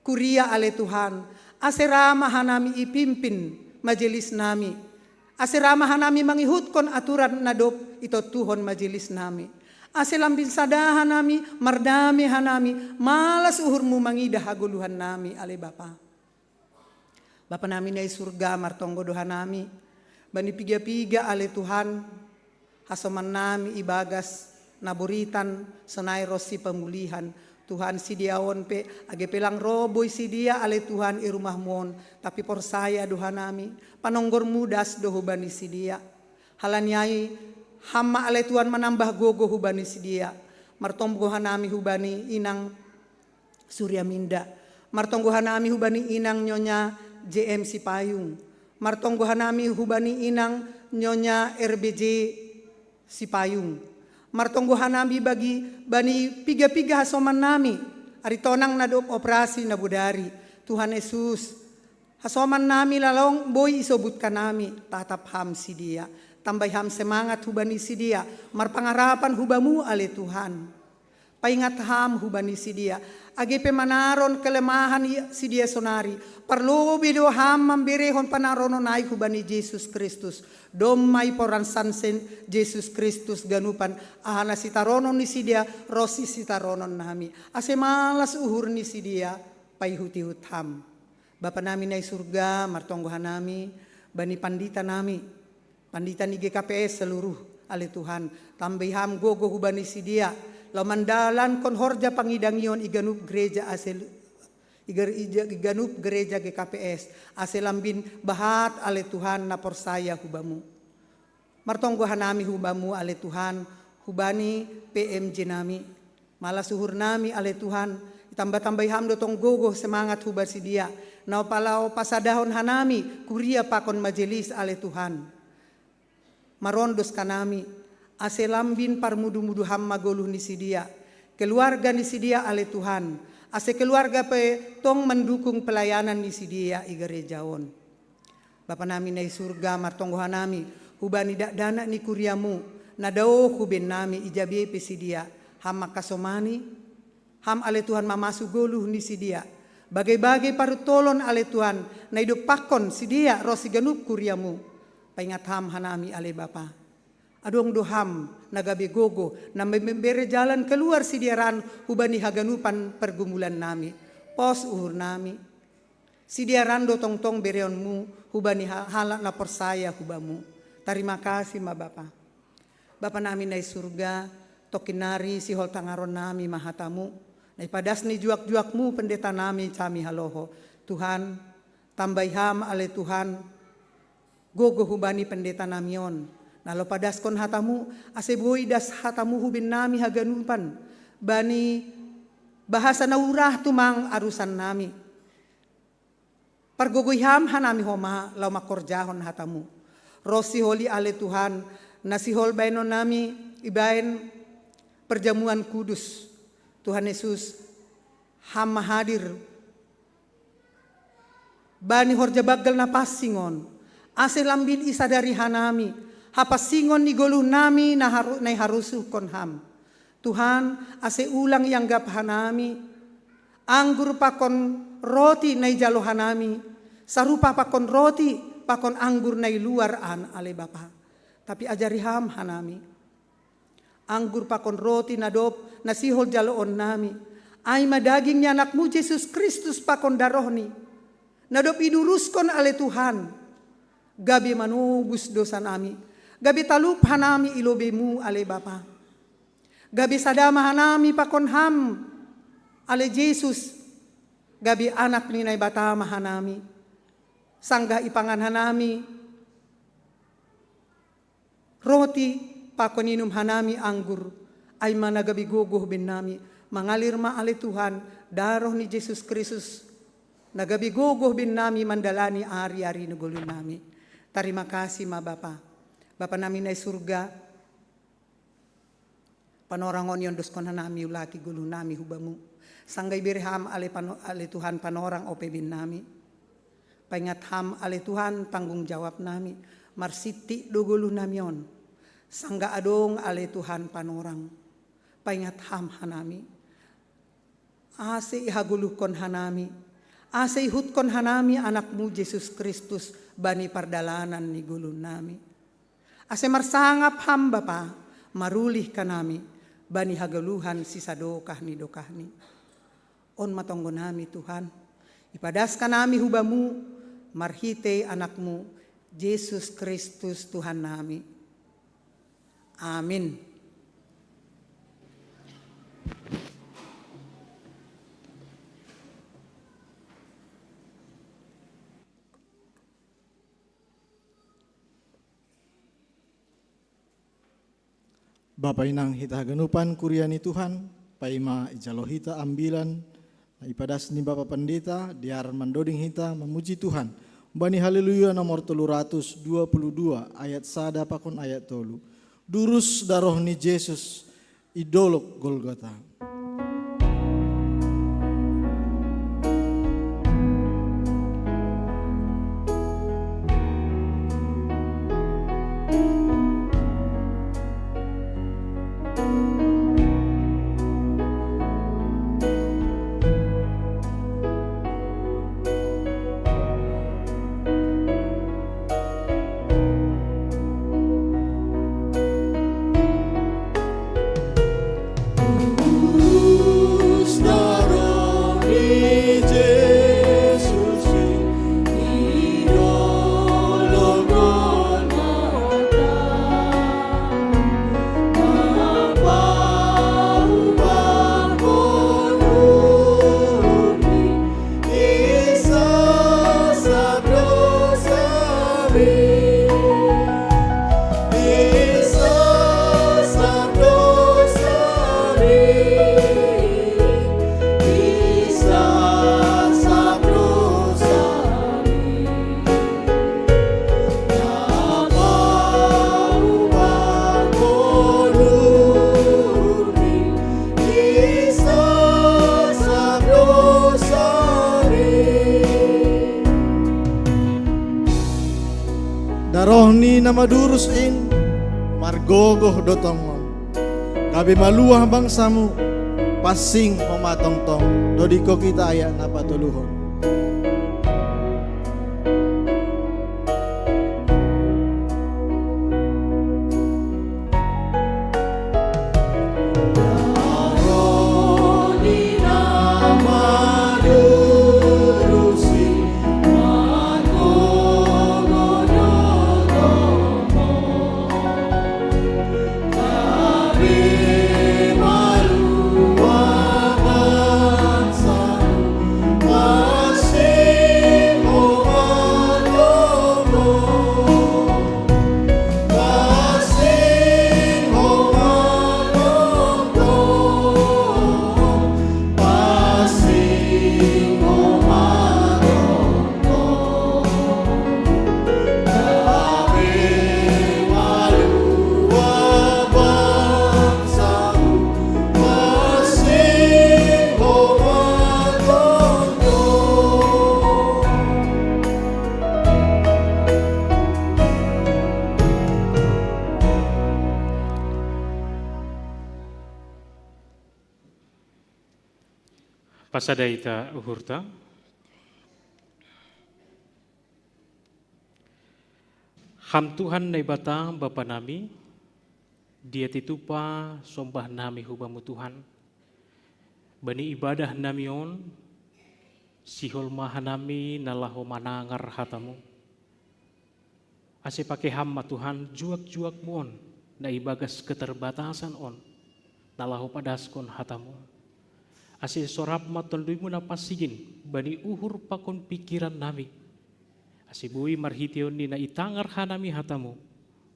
kuria ale Tuhan. Aserama hanami ipimpin majelis nami. Aserama hanami mangihut-kon aturan nadop ito tuhon majelis nami. Aselambin sadahan nami, mardami hanami. Malas uhurmu mangidah haguluhan nami ale Bapa. Bapa nami na surga martonggo doha nami. Bani piga-piga ale Tuhan. Hasoman nami ibagas naburitan senai rosi pemulihan. Tuhan si diawon pe age pelang roboy si dia ale Tuhan i rumah mon. Tapi por saya doha nami. Panonggor mudas doho bani si dia. Halanyai hama ale Tuhan menambah gogo hubani si dia. Martonggo hanami hubani inang Surya Minda. Martonggo hanami hubani inang nyonya JM Sipayung. Martonggo hanami hubani inang nyonya RBJ Sipayung. Martonggo hanami bagi bani piga-piga hasoman nami. Aritonang nadop operasi nabudari. Tuhan Yesus. Hasoman nami lalong boy isobutkan nami. Tatap ham si dia. tambah ham semangat hubani si dia, marpangarapan hubamu ale Tuhan. Paingat ham hubani si dia, age pemanaron kelemahan si dia sonari, perlu bido ham membirehon panarono naik hubani Yesus Kristus. Domai poran sansen Yesus Kristus ganupan, ahana sitaronon ni si dia, rosi sitaronon nami. Ase malas uhur ni si dia, paihut-ihut ham. Bapa nami na surga, martonggohan nami, bani pandita nami, pandita ni GKPS seluruh ale Tuhan, tambiham gogo hubani si dia, lau mandalan kon horja pangidangion iganup gereja asel, iganup gereja GKPS, aselambin bahat ale Tuhan na porsaya hubamu. Martonggohan nami hubamu ale Tuhan, hubani PMJ nami, malah suhur nami ale Tuhan, tambah-tambaham dotong gogo semangat hubah si dia. Nau palau pasadahon hanami kuria pakon majelis ale Tuhan. Marondos kanami aselambin parmudu-mudu ham magoluh ni si dia. Keluarga ni si dia ale Tuhan. Ase keluarga pe tong mendukung pelayanan ni si dia i gerejaon. Bapa nami na surga martonggohan nami hubani dana ni kuriamu nadao huben nami ijabe pe si dia. Ham makasomani ham ale Tuhan mamasu goluh ni si dia. Bagai-bagai parutolon ale Tuhan na hidup pakon si dia rosi ganup kuriamu. Paingat ham hanami ale Bapa. Adong doham nagabe gogo na membere jalan keluar si dia ran hubani haganupan pergumulan nami. Pos uhur nami. Si dia ran do tong-tong bereonmu hubani halak na persaya hubamu. Terima kasih ma Bapa. Bapa nami na surga tokinari si hol tangaron nami mahatamu. Naipadas ni juak-juakmu pendeta nami kami haloho. Tuhan, tambaham ale Tuhan, gogo hubani pendeta namion. Nalo padas kon hatamu, aseboy das hatamu hubin nami haganupan. Bani bahasa naurah tumang arusan nami. Pargogoyham hanami homa lau makorjahon hatamu. Rosi holi ale Tuhan, nasihol bainon nami ibain perjamuan kudus. Tuhan Yesus hama hadir bani horja bagal na pasingon ase lambin isa dari hanami hapasingon ni goluh nami na harusuh kon ham. Tuhan ase ulang yang gap hanami anggur pakon roti nai jalo hanami sarupa pakon roti pakon anggur nai luar an ale Bapa. Tapi ajari ham hanami anggur pakon roti nadop nasihol jaloon nami. Ay madagingnya anakmu Yesus Kristus pakon darohni. Nadop iduruskon ale Tuhan. Gabi manubus dosa nami. Gabi talup hanami ilobemu ale Bapa. Gabi sadama hanami pakon ham ale Yesus. Gabi anak ni nay batama hanami. Sangga ipangan hanami. Roti pakoninum hanami anggur ay managabi gogoh bin nami mangalir ma ale Tuhan daroh ni Yesus Kristus nagabi gogoh bin nami mandalani ari-ari nugulun nami. Terima kasih ma Bapa. Bapa nami na surga panorangon yon doskon hanami ulaki gulun nami hubamu sanggay birham ale Tuhan panorang ope bin nami. Paingat ham ale Tuhan tanggung jawab nami marsiti do gulun nami on. Sangga adong ale Tuhan panorang. Paingat ham hanami. Ase ihagulukon hanami. Ase ihutkon hanami anakmu Yesus Kristus bani pardalanan ni gulun nami. Ase marsangap ham Bapa marulih kanami bani hagaluhan sisa dokah ni. On matonggo nami Tuhan. Ipadas kanami hubamu marhite anakmu Yesus Kristus Tuhan nami. Amin. Bapa inang hita ganupan kuriani Tuhan, paima ijalo hita ambilan, ipadas ni Bapa Pendeta, diar mandoding hita memuji Tuhan. Bani haleluya nomor 322 ayat sada pakon ayat tolu. Durus daroh ni Yesus idolok Golgota. Darohni nama durusin margogoh dotongon. Kabe maluah bangsamu pasing pematong-tong. Dodiko kita ayak napa tuluhon. Pasada ita uhurta. Ham Tuhan na ibata Bapa nami, dia titupa sombah nami hubamu Tuhan. Bani ibadah nami on, sihol maha nami nalaho manangar hatamu. Ase pakai hamma Tuhan juak-juak mon, na ibagas keterbatasan on, nalaho padaskon hatamu. Ase sorap matonduimu na pasigin, bani uhur pakon pikiran nami. Ase bui marhition ni na itangar hanami hatamu,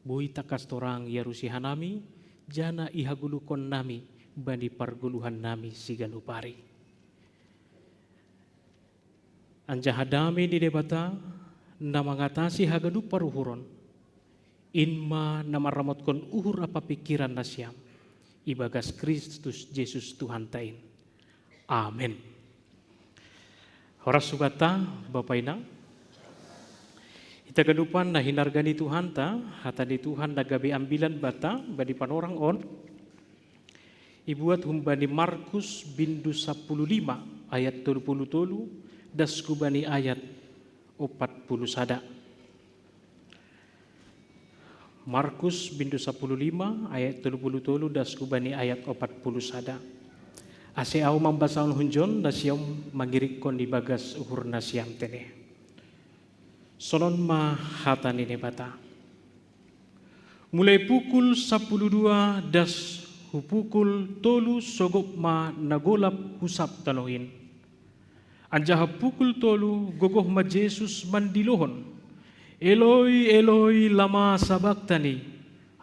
bui takas torang yarusi hanami, jana ihagulukon nami, bani parguluhan nami siganupari. Anjahadami di debata, na mangatasi hagadu paruhuron, inma na maramotkon uhur apa pikiran nasyam, ibagas Kristus Yesus Tuhan tain. Amin. Horas subata Bapak Inang. Ita ganupan na hinargani Tuhan ta, hata di Tuhan nagabi ambilan bata, badi panorang on. Ibuat humbani Markus bindu 15 ayat 27, das kubani ayat 40 sada. Markus bindu 15 ayat 27, das kubani ayat 40 sada. Ase au mambasaon hunjon nasyam mangirikon di bagas uhur nasyam tene. Sonon ma hata nini bata. Mulai pukul 12 das hupukul tolu sogop ma nagolap husap tanoin. Anjaha pukul tolu gogoh ma Jesus mandilohon. Eloi Eloi lama sabaktani.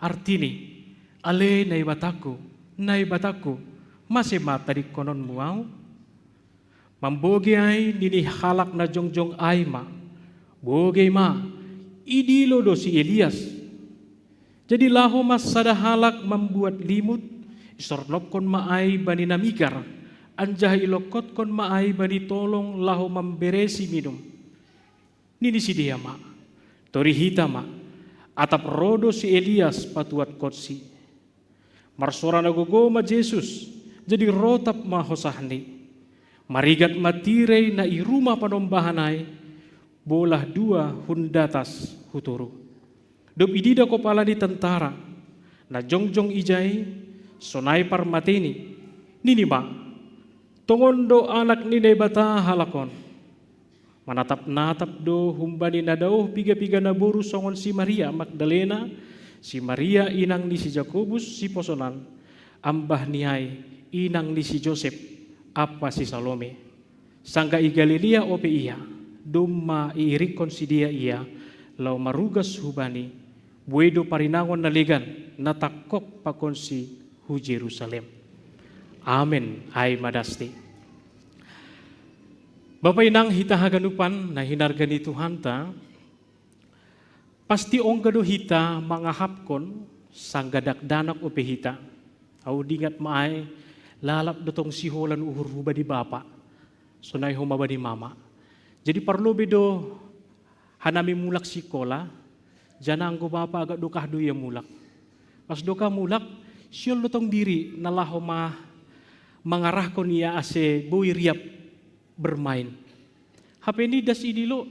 Artini ale nai bataku. Masih mata di konon muau, mamboge ay nini halak na jongjong ay ma, boge ma, idilo do si Elias. Jadi laho mas sada halak membuat limut, isornop kon maay bani namikar, anjah ilokot kon maay bani tolong laho memberesi minum. Nini si dia ma, tori hita ma, atap rodo si Elias patuat kotsi. Marsora nagogo ma Jesus, jadi rotap mahosahni, marigat matirei na iruma panombahanai, bolah dua hundatas huturu. Dop idida kopala di tentara, na jongjong ijai, sonai parmateni, nini ma, tongondo anak nini bata halakon. Manatap-natap do humbani nadauh piga-piga naboru songon si Maria Magdalena, si Maria inang ni si Jakobus si Posonan, ambah niai inang ni si Joseph, apa si Salome. Sangga i Galilea ope iya, dumma iirikon si dia iya, lau marugas hubani, buedo parinangon naligan, natakok pakon si hu Jerusalem. Amen, ay madasti. Bapak Inang hita haganupan na hinargani Tuhan ta, pasti onggado hita mangahapkon sangga dakdanak ope hita. Au dingat maay lalap dotong siholan uhur huba di bapa, sunay humaba di mama. Jadi perlu bedo hanami mulak sikola, Jana anggo bapa agak dokah do ia mulak. Pas doka mulak, siol lotong diri nalahoma mengarahkan ia ase bui riap bermain. HP ini das ini lo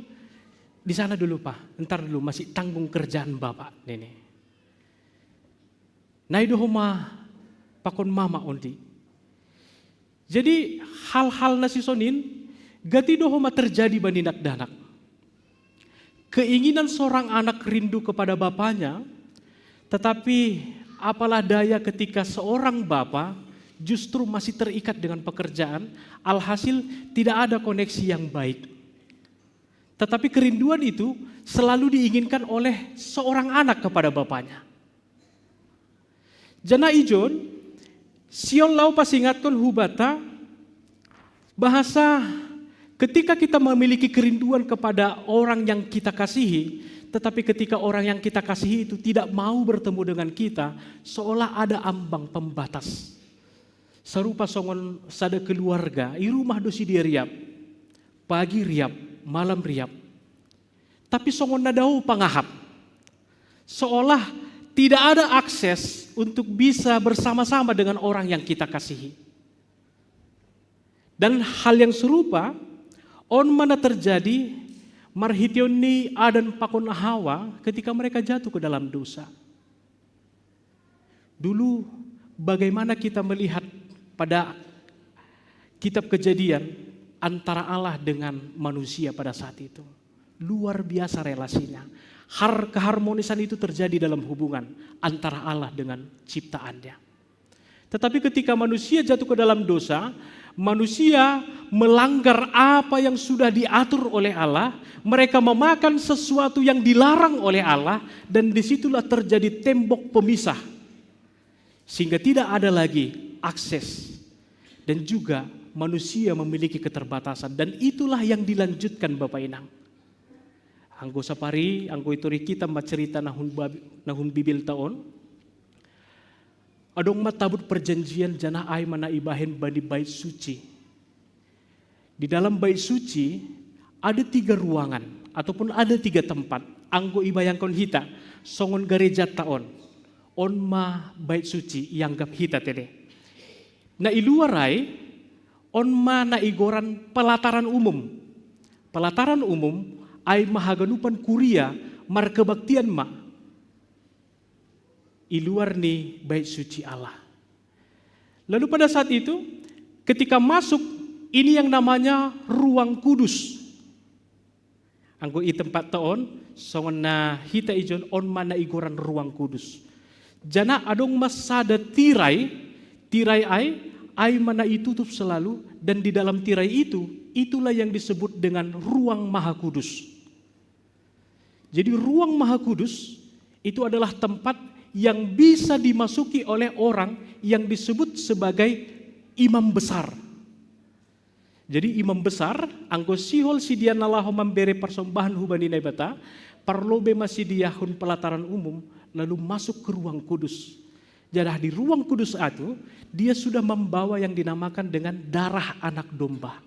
di sana dulu Pak, entar dulu masih tanggung kerjaan bapak nenek. Nah itu homa pakon mama ondi. Jadi hal-hal nasi sonin gati dohoma terjadi baninak danak. Keinginan seorang anak rindu kepada bapaknya, tetapi apalah daya ketika seorang bapa justru masih terikat dengan pekerjaan, alhasil tidak ada koneksi yang baik. Tetapi kerinduan itu selalu diinginkan oleh seorang anak kepada bapaknya. Jana ijon, sion lau pas ingatkan hubata, bahasa ketika kita memiliki kerinduan kepada orang yang kita kasihi, tetapi ketika orang yang kita kasihi itu tidak mau bertemu dengan kita, seolah ada ambang pembatas. Serupa songon sada keluarga, i rumah dosi dia riap, pagi riap, malam riap. Tapi songon nadau pangahap, seolah tidak ada akses untuk bisa bersama-sama dengan orang yang kita kasihi. Dan hal yang serupa, on mana terjadi marhitioni Adan pakon Hawa ketika mereka jatuh ke dalam dosa. Dulu bagaimana kita melihat pada kitab Kejadian antara Allah dengan manusia pada saat itu. Luar biasa relasinya. Keharmonisan itu terjadi dalam hubungan antara Allah dengan ciptaannya. Tetapi ketika manusia jatuh ke dalam dosa, manusia melanggar apa yang sudah diatur oleh Allah, mereka memakan sesuatu yang dilarang oleh Allah, dan disitulah terjadi tembok pemisah. Sehingga tidak ada lagi akses, dan juga manusia memiliki keterbatasan, dan itulah yang dilanjutkan Bapak Inang. Anggo sapari, anggo ituri kita macerita nahun bibil taon, adong matabut perjanjian jana ay mana ibahin bani bait suci. Di dalam bait suci ada 3 ruangan ataupun ada 3 tempat. Anggo ibayangkon hita songon gereja taon. On ma bait suci yanggap hita tede. Na iluarai on ma na igoran pelataran umum. Pelataran umum ay mahaganupan kuria mar kebaktian ma. Iluar ni bait suci Allah. Lalu pada saat itu ketika masuk ini yang namanya ruang kudus. Anggo i tempat taon songon na hita ijon on mana igoran ruang kudus. Jana adong masada tirai ay mana itutup selalu, dan di dalam tirai itu itulah yang disebut dengan ruang maha kudus. Jadi ruang maha kudus itu adalah tempat yang bisa dimasuki oleh orang yang disebut sebagai imam besar. Jadi imam besar, anggo sihol sidian nalaho memberi persembahan hubani naibata, parlobe masih diahun pelataran umum, lalu masuk ke ruang kudus. Jadi di ruang kudus itu, dia sudah membawa yang dinamakan dengan darah anak domba.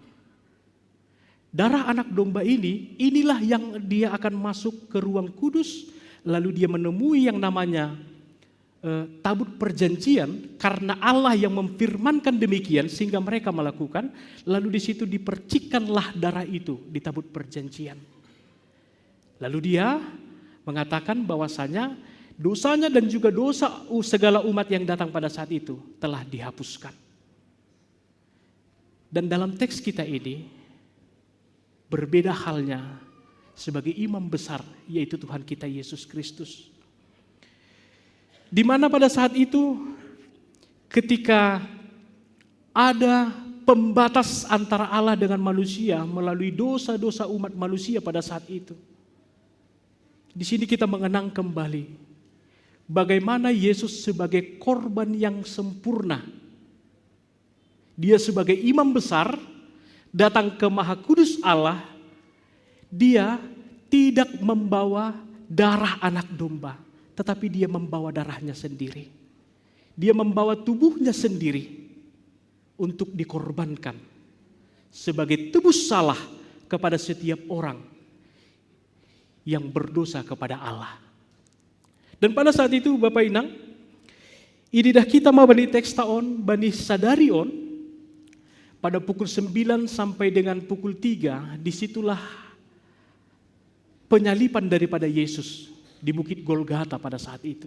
Darah anak domba inilah yang dia akan masuk ke ruang kudus, lalu dia menemui yang namanya tabut perjanjian, karena Allah yang memfirmankan demikian sehingga mereka melakukan, lalu di situ dipercikkanlah darah itu di tabut perjanjian. Lalu dia mengatakan bahwasanya dosanya dan juga dosa segala umat yang datang pada saat itu telah dihapuskan. Dan dalam teks kita ini berbeda halnya sebagai imam besar, yaitu Tuhan kita Yesus Kristus. Di mana pada saat itu ketika ada pembatas antara Allah dengan manusia melalui dosa-dosa umat manusia pada saat itu. Di sini kita mengenang kembali bagaimana Yesus sebagai korban yang sempurna. Dia sebagai imam besar datang ke Maha Kudus Allah, dia tidak membawa darah anak domba, tetapi dia membawa darahnya sendiri. Dia membawa tubuhnya sendiri untuk dikorbankan sebagai tebus salah kepada setiap orang yang berdosa kepada Allah. Dan pada saat itu Bapak Inang, ididah kita mau bani teks taon, bani sadari on, pada pukul 9 sampai dengan pukul 3, disitulah penyalipan daripada Yesus di Bukit Golgata pada saat itu.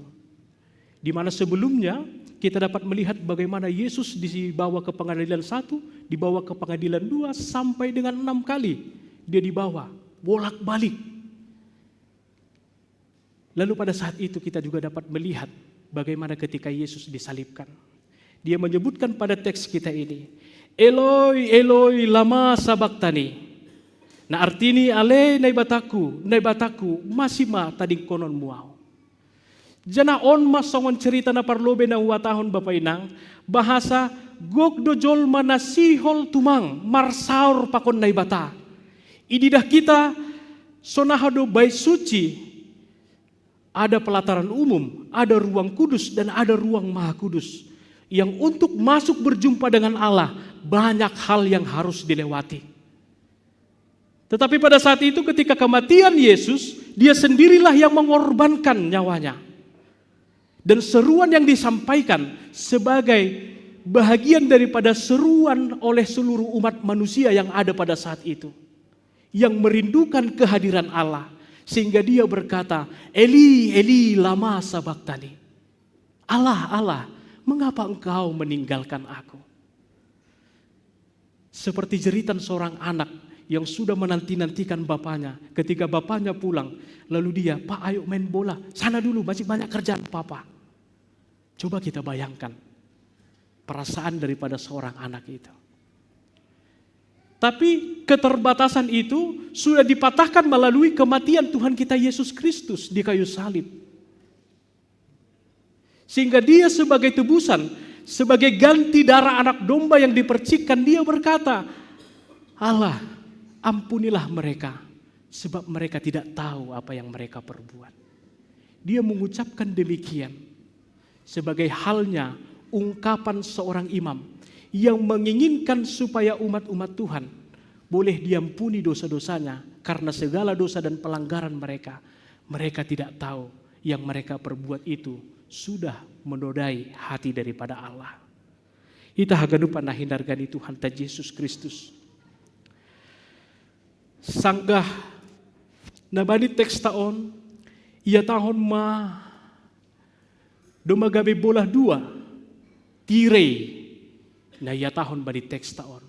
Di mana sebelumnya kita dapat melihat bagaimana Yesus dibawa ke pengadilan 1, dibawa ke pengadilan 2, sampai dengan 6 kali dia dibawa, bolak-balik. Lalu pada saat itu kita juga dapat melihat bagaimana ketika Yesus disalibkan. Dia menyebutkan pada teks kita ini, Eloi, Eloi, lama sabachthani. Nah artinya ale nai bataku, masih ma tading konon muau. Jana on masongon cerita na parlobe na watahon Bapak Inang, bahasa gok dojol manasihol tumang, marsaur pakon nai bata. Ididah kita sonahado bait suci, ada pelataran umum, ada ruang kudus dan ada ruang maha kudus. Yang untuk masuk berjumpa dengan Allah, banyak hal yang harus dilewati. Tetapi pada saat itu ketika kematian Yesus, dia sendirilah yang mengorbankan nyawanya. Dan seruan yang disampaikan sebagai bahagian daripada seruan oleh seluruh umat manusia yang ada pada saat itu. Yang merindukan kehadiran Allah. Sehingga dia berkata, Eli, Eli, lama sabachthani. Allah, Allah, mengapa engkau meninggalkan aku? Seperti jeritan seorang anak yang sudah menanti-nantikan bapaknya. Ketika bapaknya pulang, lalu dia, Pak ayo main bola, sana dulu masih banyak kerjaan papa. Coba kita bayangkan perasaan daripada seorang anak itu. Tapi keterbatasan itu sudah dipatahkan melalui kematian Tuhan kita Yesus Kristus di kayu salib. Sehingga dia sebagai tebusan, sebagai ganti darah anak domba yang dipercikkan, dia berkata, Allah, ampunilah mereka, sebab mereka tidak tahu apa yang mereka perbuat. Dia mengucapkan demikian sebagai halnya ungkapan seorang imam yang menginginkan supaya umat-umat Tuhan boleh diampuni dosa-dosanya karena segala dosa dan pelanggaran mereka. Mereka tidak tahu yang mereka perbuat itu sudah menodai hati daripada Allah. Ita haganupan na hindargani Tuhan ta Yesus Kristus. Sanggah nabani teks taon, ia tahun ma domagabe bola 2, tirei, nah ia tahun bani teks taon.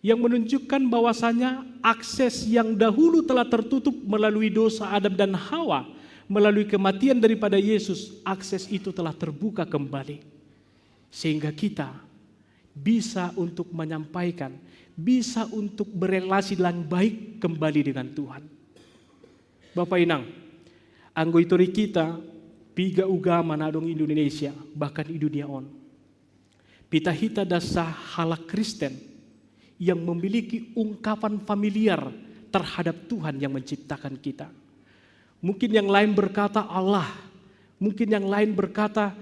Yang menunjukkan bahwasanya akses yang dahulu telah tertutup melalui dosa Adam dan Hawa, melalui kematian daripada Yesus, akses itu telah terbuka kembali. Sehingga kita bisa untuk menyampaikan, bisa untuk berelasi yang baik kembali dengan Tuhan. Bapak Inang, anggoitori kita, piga ugama nadong Indonesia, bahkan di dunia on. Pita hita dasa halak Kristen yang memiliki ungkapan familiar terhadap Tuhan yang menciptakan kita. Mungkin yang lain berkata Allah, mungkin yang lain berkata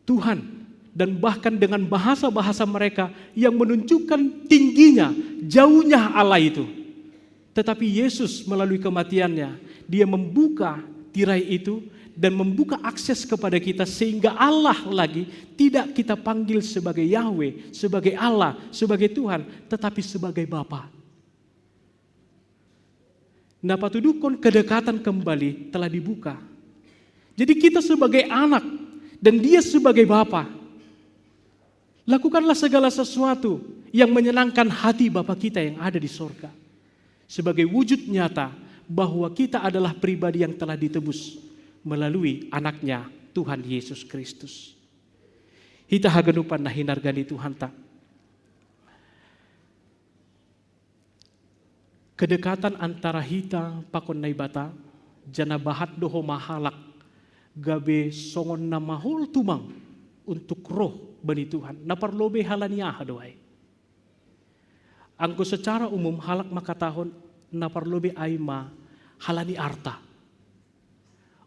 Tuhan, dan bahkan dengan bahasa-bahasa mereka yang menunjukkan tingginya, jauhnya Allah itu. Tetapi Yesus melalui kematiannya, dia membuka tirai itu dan membuka akses kepada kita sehingga Allah lagi tidak kita panggil sebagai Yahweh, sebagai Allah, sebagai Tuhan, tetapi sebagai Bapa. Nah, patudukon kedekatan kembali telah dibuka. Jadi kita sebagai anak dan dia sebagai Bapa. Lakukanlah segala sesuatu yang menyenangkan hati Bapa kita yang ada di sorga. Sebagai wujud nyata bahwa kita adalah pribadi yang telah ditebus melalui anaknya Tuhan Yesus Kristus. Hita haganupan na hinargani Tuhan tak. Kedekatan antara hita pakon nai bata, jana bahat doho mahalak, gabe songon na mahol tumang untuk roh bani Tuhan. Na parlobe halaniah doai. Angko secara umum halak makatahon na parlobe aima halani arta.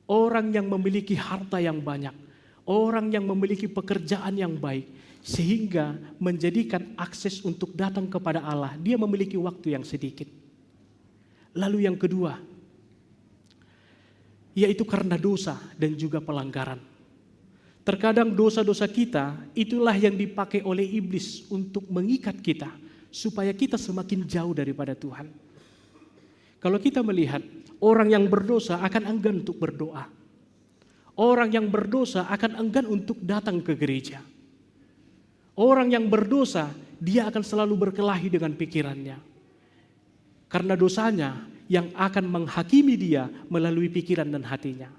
Orang yang memiliki harta yang banyak, orang yang memiliki pekerjaan yang baik, sehingga menjadikan akses untuk datang kepada Allah, dia memiliki waktu yang sedikit. Lalu yang kedua, yaitu karena dosa dan juga pelanggaran. Terkadang dosa-dosa kita itulah yang dipakai oleh iblis untuk mengikat kita supaya kita semakin jauh daripada Tuhan. Kalau kita melihat orang yang berdosa akan enggan untuk berdoa. Orang yang berdosa akan enggan untuk datang ke gereja. Orang yang berdosa dia akan selalu berkelahi dengan pikirannya. Karena dosanya yang akan menghakimi dia melalui pikiran dan hatinya.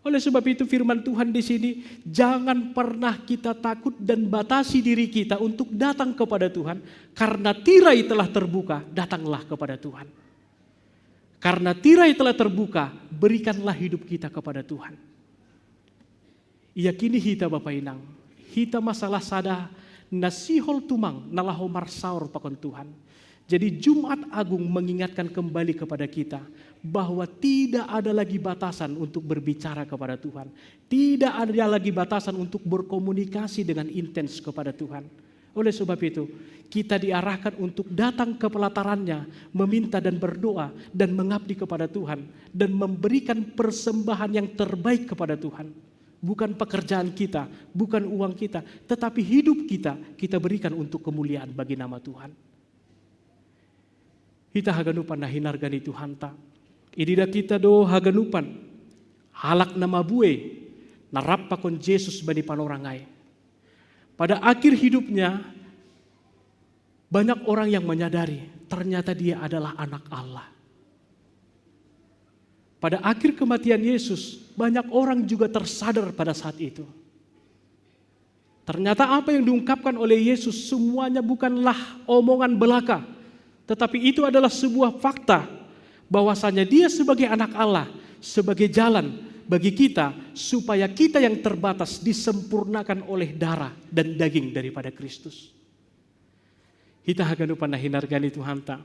Oleh sebab itu firman Tuhan di sini, jangan pernah kita takut dan batasi diri kita untuk datang kepada Tuhan. Karena tirai telah terbuka, datanglah kepada Tuhan. Karena tirai telah terbuka, berikanlah hidup kita kepada Tuhan. Yakini hita Bapak Inang, hita masalah sada nasihol tumang nalaho marsaur pakon Tuhan. Jadi Jumat Agung mengingatkan kembali kepada kita bahwa tidak ada lagi batasan untuk berbicara kepada Tuhan. Tidak ada lagi batasan untuk berkomunikasi dengan intens kepada Tuhan. Oleh sebab itu, kita diarahkan untuk datang ke pelatarannya, meminta dan berdoa dan mengabdi kepada Tuhan dan memberikan persembahan yang terbaik kepada Tuhan. Bukan pekerjaan kita, bukan uang kita, tetapi hidup kita berikan untuk kemuliaan bagi nama Tuhan. Kita haganupan na hinargani Tuhan ta. Idida kita do haganupan halak nama bue narap pakon Yesus bani panorangai. Pada akhir hidupnya banyak orang yang menyadari ternyata dia adalah anak Allah. Pada akhir kematian Yesus banyak orang juga tersadar pada saat itu. Ternyata apa yang diungkapkan oleh Yesus semuanya bukanlah omongan belaka. Tetapi itu adalah sebuah fakta bahwasanya dia sebagai anak Allah, sebagai jalan bagi kita supaya kita yang terbatas disempurnakan oleh darah dan daging daripada Kristus. Hita haganupan na hinargani Tuhan ta.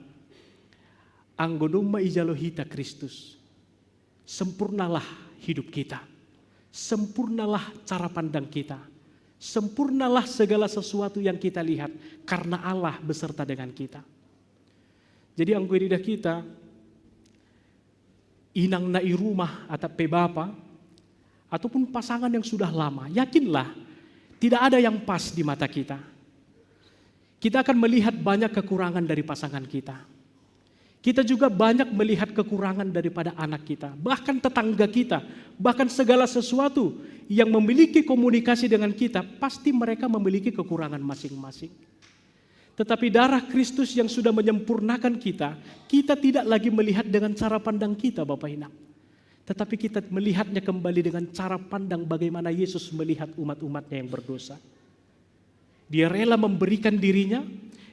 Anggonuma ijalo hita Kristus. Sempurnalah hidup kita. Sempurnalah cara pandang kita. Sempurnalah segala sesuatu yang kita lihat karena Allah beserta dengan kita. Jadi angku iridah kita inang nai rumah atau bapa ataupun pasangan yang sudah lama, yakinlah tidak ada yang pas di mata kita. Kita akan melihat banyak kekurangan dari pasangan kita. Kita juga banyak melihat kekurangan daripada anak kita, bahkan tetangga kita, bahkan segala sesuatu yang memiliki komunikasi dengan kita, pasti mereka memiliki kekurangan masing-masing. Tetapi darah Kristus yang sudah menyempurnakan kita tidak lagi melihat dengan cara pandang kita Bapak Inang. Tetapi kita melihatnya kembali dengan cara pandang bagaimana Yesus melihat umat-umatnya yang berdosa. Dia rela memberikan dirinya,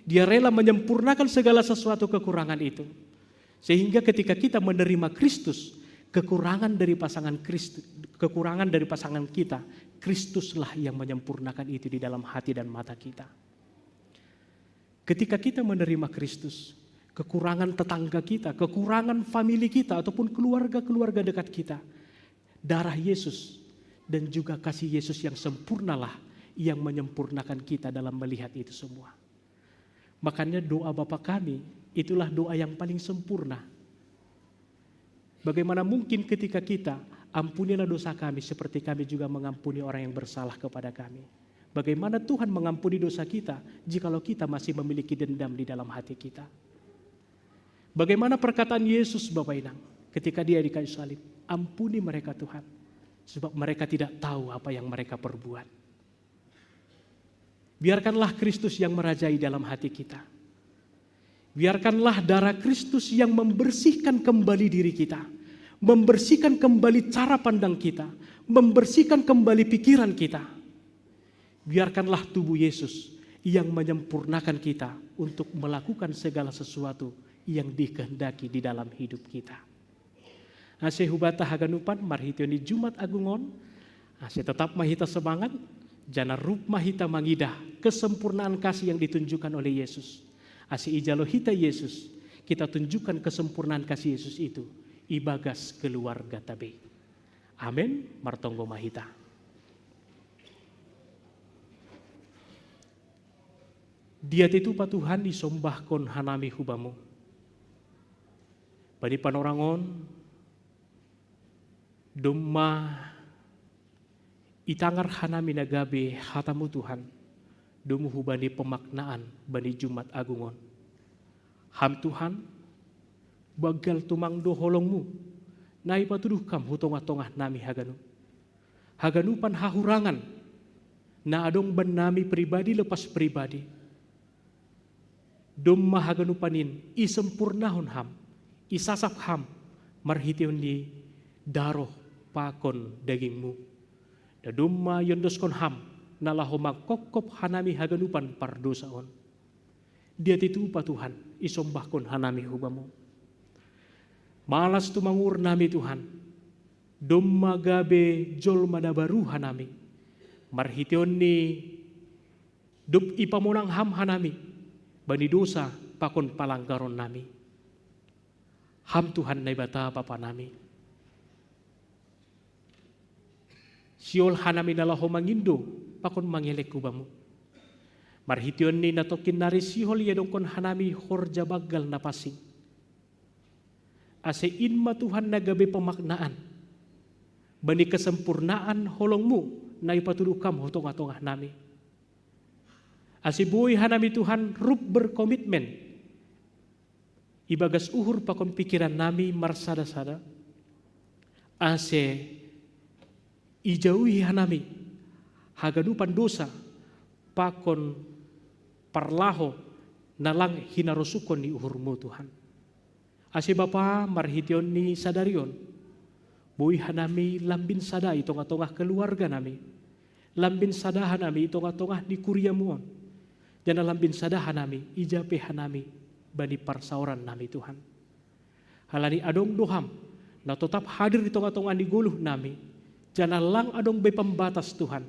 dia rela menyempurnakan segala sesuatu kekurangan itu. Sehingga ketika kita menerima Kristus, kekurangan dari pasangan kita, Kristuslah yang menyempurnakan itu di dalam hati dan mata kita. Ketika kita menerima Kristus, kekurangan tetangga kita, kekurangan famili kita ataupun keluarga-keluarga dekat kita, darah Yesus dan juga kasih Yesus yang sempurnalah yang menyempurnakan kita dalam melihat itu semua. Makanya doa Bapa kami itulah doa yang paling sempurna. Bagaimana mungkin ketika kita ampunilah dosa kami seperti kami juga mengampuni orang yang bersalah kepada kami. Bagaimana Tuhan mengampuni dosa kita jikalau kita masih memiliki dendam di dalam hati kita. Bagaimana perkataan Yesus Bapak Inang ketika dia di kayu salib, ampuni mereka Tuhan sebab mereka tidak tahu apa yang mereka perbuat. Biarkanlah Kristus yang merajai dalam hati kita. Biarkanlah darah Kristus yang membersihkan kembali diri kita, membersihkan kembali cara pandang kita, membersihkan kembali pikiran kita. Biarkanlah tubuh Yesus yang menyempurnakan kita untuk melakukan segala sesuatu yang dikehendaki di dalam hidup kita. Ase hubata haganupan marhitioni Jumat Agungon, ase tetap mahita semangat, jana rup mahita mangidah kesempurnaan kasih yang ditunjukkan oleh Yesus. Ase ijalo hita Yesus, kita tunjukkan kesempurnaan kasih Yesus itu, ibagas keluarga tabe. Amin, martonggo mahita. Dia itu Tuhan disombahkon hanami hubamu. Bani panorangon, Doma itangar hanami nagabe hatamu Tuhan, dumuhu bani pemaknaan bani Jumat Agungon. Ham Tuhan, bagal tumangdo holongmu, nai patuduh kam hutongah-tongah nami haganu. Haganupan hahurangan, na adong ban nami pribadi lepas pribadi. Doma haganupanin isempurnahon ham, isasap ham, marhition di daroh pakon dagingmu. Dadumma yondoskon ham, nalahoma kokop hanami haganupan pardosaon. Dia titu pa Tuhan, isombahkon hanami hubamu. Malas tumangur nami Tuhan, domma gabe jol madabaru hanami, marhition ni dub ipamonang ham hanami, bani dosa pakon palanggaron nami. Ham Tuhan na ibata papa nami. Siol hanami nalaho mangindo, pakon mangelek kubamu. Marhition ni natokin nari sihol yadongkon hanami horja bagal na pasing. Ase inma Tuhan nagabe pemaknaan. Bani kesempurnaan holongmu na ipatulukam hotong-atongah nami. Ase buhay hanami Tuhan rub berkomitmen. Ibagas uhur pakon pikiran nami marsada-sada. Ase ijauhi hanami haganupan dosa pakon parlaho nalang hinarosukon ni uhurmu Tuhan. Ase Bapa marhition ni sadarion, buhi hanami lambin sada itong-atongah keluarga nami, lambin sada hanami itong-atongah di kuriamuon, jana lambin sada hanami ijape hanami bani parsauran nami Tuhan. Halani adong doham na tetap hadir di tongah-tongah di guluh nami, jana lang adong be pembatas Tuhan,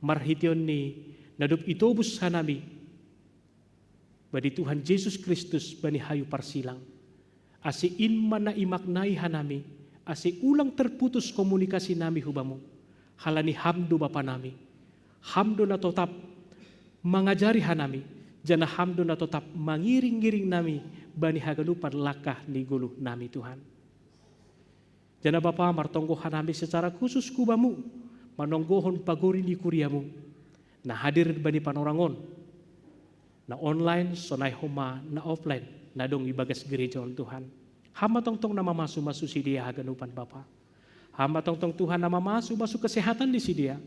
marhition ni nadup itobus hanami bani Tuhan Yesus Kristus bani hayu parsilang. Ase inman na imaknai hanami, ase ulang terputus komunikasi nami hubamu. Halani hamdo Bapa nami, hamdo na tetap mengajari hanami, jana hamdo na tetap mangiring-giring nami bani haganupan lakah ni guluh nami Tuhan. Jana Bapa martonggo hanami secara khusus kubamu, manonggohon paguri di kuriamu, na hadir bani panorangon, na online, sonai homa, na offline, na dong ibagas gereja Tuhan. Hama tongtong nama masu si dia haganupan Bapa. Hama tongtong Tuhan nama masu kesehatan di si dia.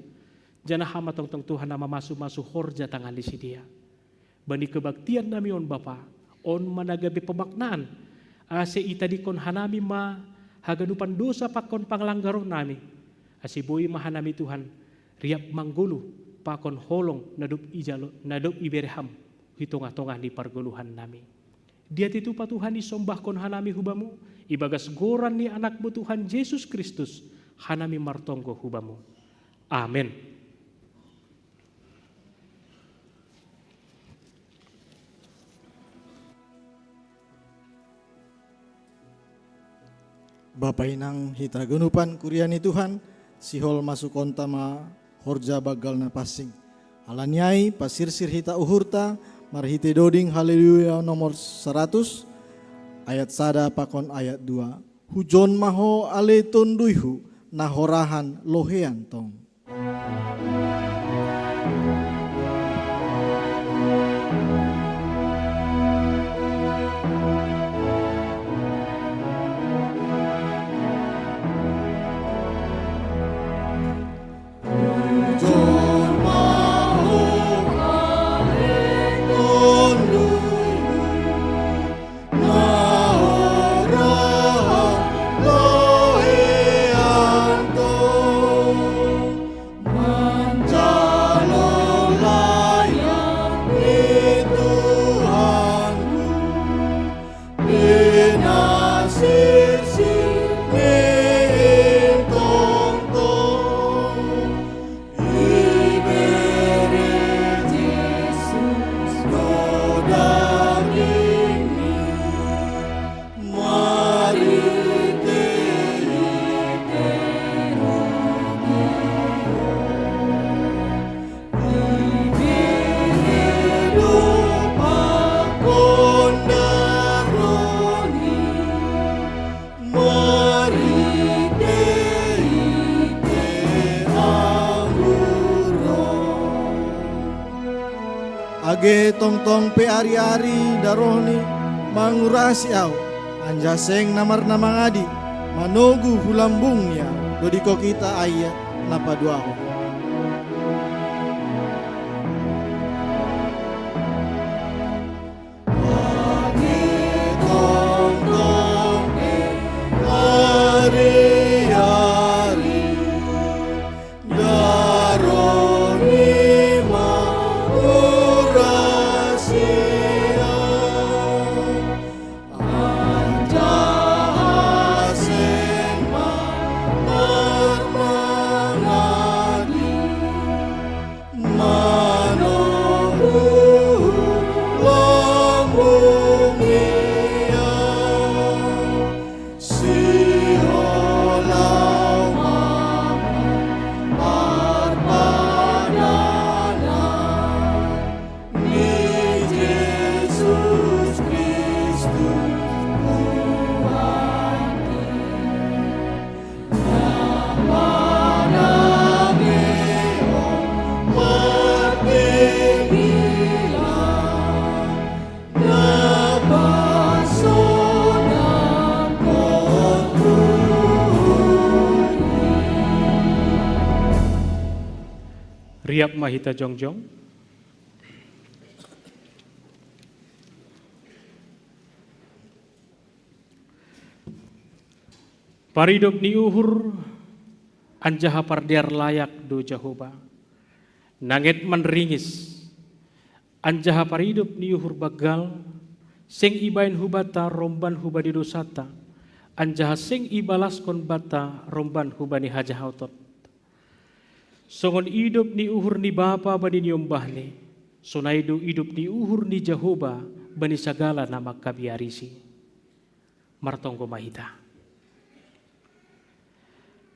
Jana hama tongtong Tuhan nama masu horja tangan di si dia. Bani kebaktian nami on Bapa, on managabi pemaknaan. Ase itadikon hanami ma haganupan dosa pakon panglanggaron nami. Ase boi mahanami Tuhan, riap manggulu pakon holong nadup iberham hitong-atongah di parguluhan nami. Dia titu pa Tuhan isombahkon hanami hubamu, ibagas goran ni anakmu Tuhan Yesus Kristus, hanami martonggo hubamu. Amin. Bapa inang hita genupan kuriani Tuhan, sihol masuk kontama horja bagal na pasing. Alanyai pasirsir hita uhurta, marhite doding haleluya nomor 100 ayat sada pakon ayat 2. Hujon maho ale tonduihu nahorahan lohean tong. Bage tong-tong pe ari-ari darohni mangurasi au. Anja seng namar namangadi manogu hulambungnya dodiko kita ayat napa duaho. Riap Mahita Jongjong. Paridop ni uhur anjaha pardiar layak do Jehovah. Nanget manringis anjaha paridop ni uhur bagal sing ibain hubata romban hubadi dosata anjaha sing ibalas kon bata romban hubani hajahautot. Songon hidup ni uhur ni bapa bani ni ombahni, sonaido hidup ni uhur ni Jehovah bani sagala nama kabiarisi. Martonggo Mahita.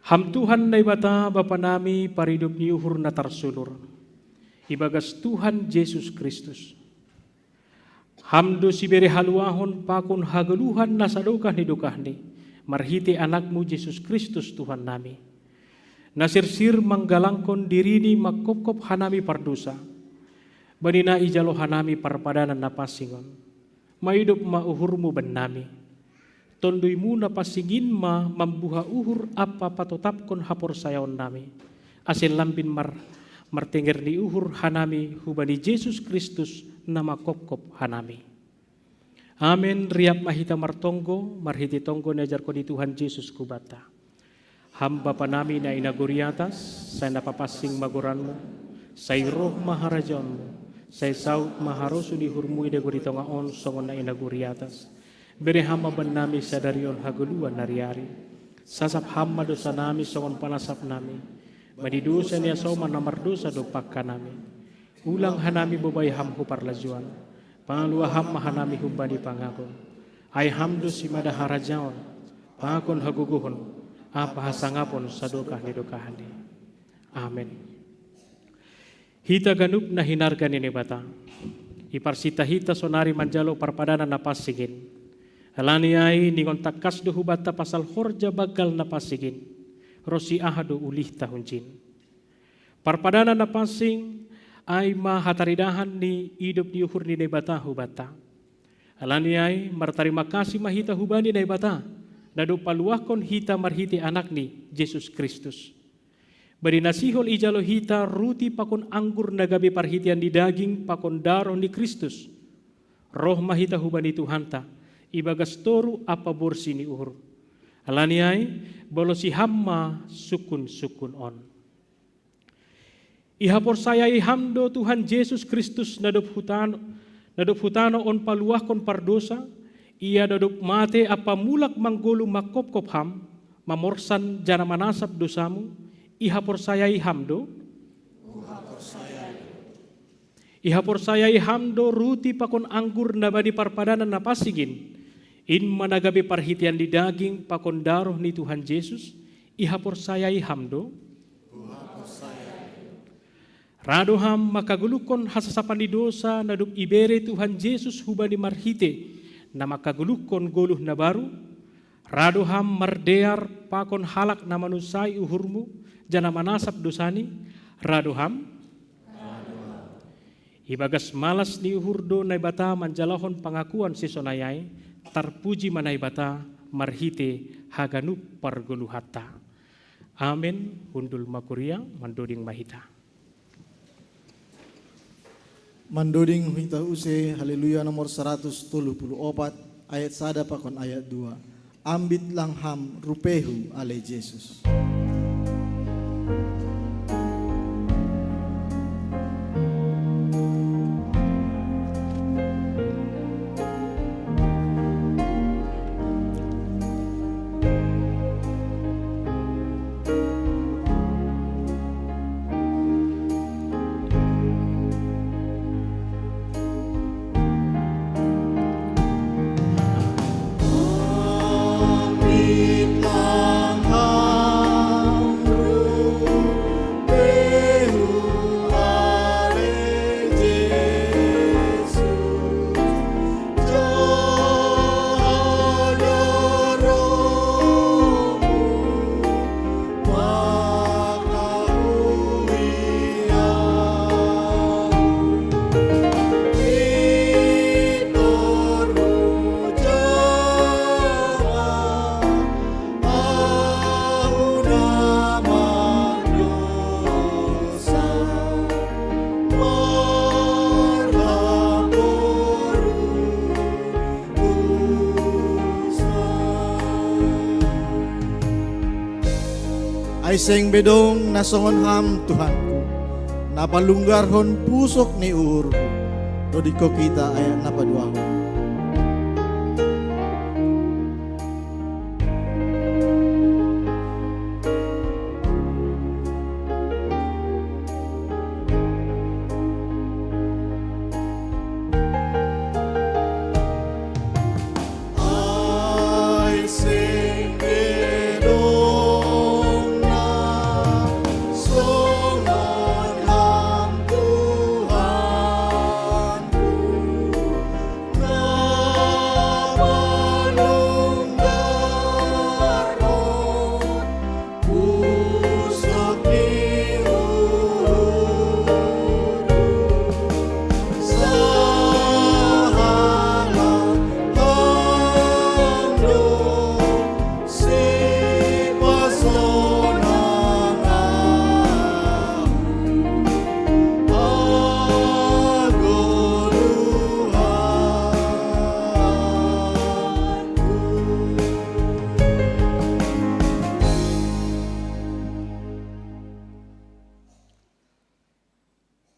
Ham Tuhan na ibata bapa nami paridup ni uhur na tarsulur. Ibagas Tuhan Yesus Kristus. Hamdo si bere haluahon pakon hagaluhan na sadokah ni dukahni. Marhiti anakmu Yesus Kristus Tuhan nami. Nasirsir manggalangkon dirini makopkop hanami pardusa. Banina ijalo hanami parpadanan napasingon. Maidup ma uhurmu benami. Tonduymu napasingin ma mambuha uhur apa patotapkon hapor sayaon nami. Asin lambin martenger ni uhur hanami hubani Yesus Kristus nama kopkop hanami. Amin. Riap Mahita martonggo marhiti tonggo najar ko di Tuhan Yesus kubata. Hamba panami na inaguri atas, saya napapasing maguranmu, saya roh maharajaonmu, saya saut maharosu di hurmu ide guri tonga on songon na inaguri atas. Bere hamba banami sadarion haguluan nariari, sasap hamba dosa nami songon panasap nami, badi dosa niya soma namar dosa dopak kanami. Ulang hanami bobay hamhu parlajuan, pangalua hamma hanami humbani pangakon, ay hamdo si madaharajaon, pangakon haguguhon, apa hasangapon sadokah ni dokahani. Amin. Hita ganup na hinargan ini bata. Iparsita hita sonari manjalo parpadana napasigin. Alani ai ningon takas dohu bata pasal horja bagal napasigin. Rosi ahado ulih tahunjin. Parpadana napasing ay mahataridahan ni hidup di uhur ni nebata hubata. Alani ai martarima kasih mahita hubani nebata. Nado paluahkon hita marhiti anak ni Yesus Kristus. Bari nasihol ijalo hita ruti pakon anggur nagabi parhitian di daging pakon daro ni Kristus. Roh mahita hubani Tuhanta ibagas toru apa borsi ni uhur. Alaniai bolosi hamma sukun on. Ihapor saya ihamdo Tuhan Yesus Kristus nadop hutano on paluahkon pardosa. Ia dodok mate apa mulak manggolu makop-kop ham, mamorsan jana manasap dosamu, ihapor saya ihamdo. Ihapor saya ihamdo ruti pakon anggur nabadi parpadanan napasigin, in managabi parhitian di daging pakon daroh ni Tuhan Yesus, ihapor saya ihamdo. Radoham makagulukon hasasapan di dosa naduk ibere Tuhan Yesus hubani marhite, nama kagulukon goluh na baru, radoham mardear pakon halak na manusai uhurmu, jana manasap dosani, radoham. Ibagas malas ni uhurdo na ibata manjalahon pangakuan si sonayay, tarpuji manay bata marhite haganup parguluhata. Amen. Hundul makuria mandoding mahita. Mandoding hita use haleluya nomor 134 ayat 1 pakon ayat 2. Ambit lang ham rupehu ale Jesus. Ay seng bedong nasongon ham Tuhanku, napalunggarhon pusok ni uhurku, dodiko kita ayat napaduahu. Ay seng bedong nasongon ham Tuhanku, napalunggarhon pusok ni uhurku, sahalang hamdo si pasonang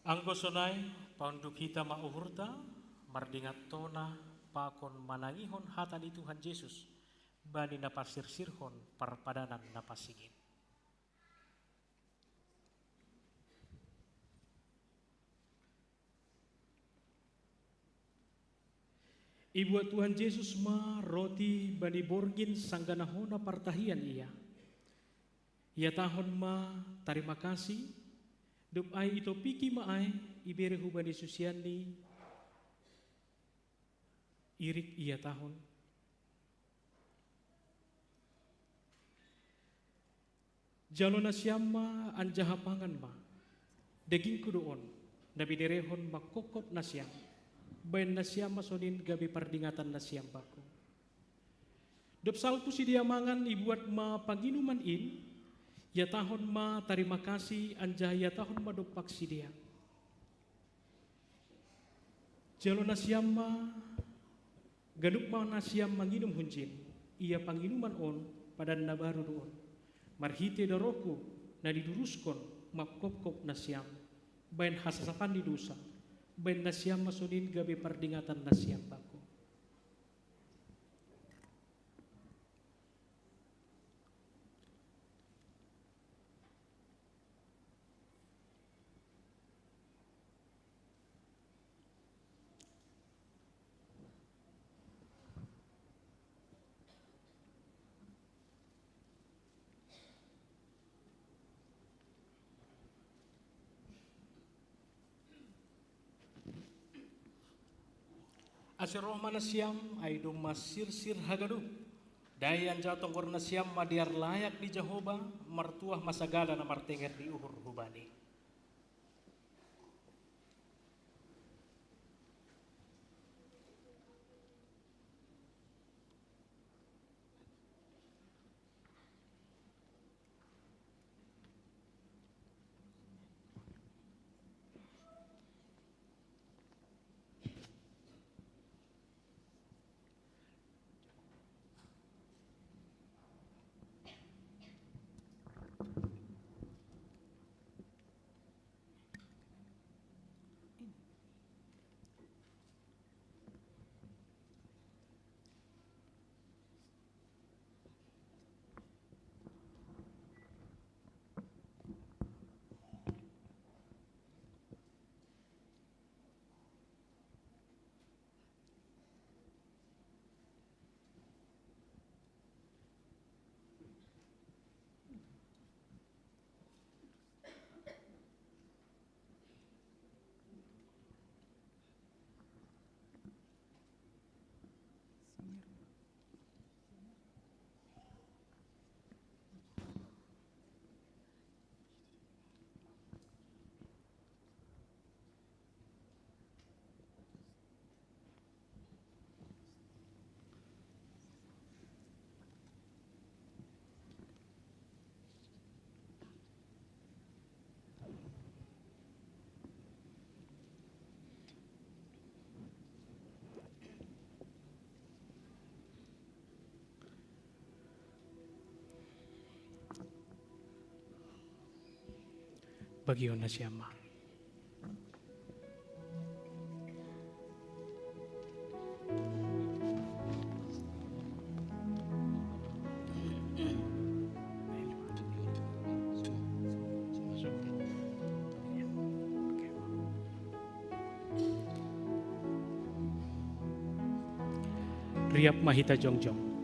Anggo sonay, paunduk kita mauhurta, mardingat tona, pakon manangihon hata ni Tuhan Yesus, bani napasirsirhon parpadanan napasigin. Ibuat Tuhan Yesus ma roti bani borgin sangganahona partahian ia. Ia tahun ma terima kasih. Dup ay ito piki maay ibere hubani susiani irik ia tahun. Jalo na siyama anjahapangan ma daging kudoon nabiderehon makokop na siyam bayan na siyama sonin gabi pardingatan na siyam bako. Dup salpu si diamangan ibuat ma panginuman in ya tahun ma terima kasih anjah ya tahun ma dopak si dia. Jalo na siyam ma ganuk ma na siyam manginum hunjin ia panginuman on pada na baru doon. Marhite daroku na diduruskon makop-kop na siyam bayan hasasapan di dosa bayan na siyam masunin gabi pardingatan na siyam bako. Asiro mana siam ay dong masirsir hagadu. Dayan jatong korna siam madiar layak di Jehovah martuah masagala na martenger di uhur hubani. bagion na siyama. Riap Mahita Jongjong.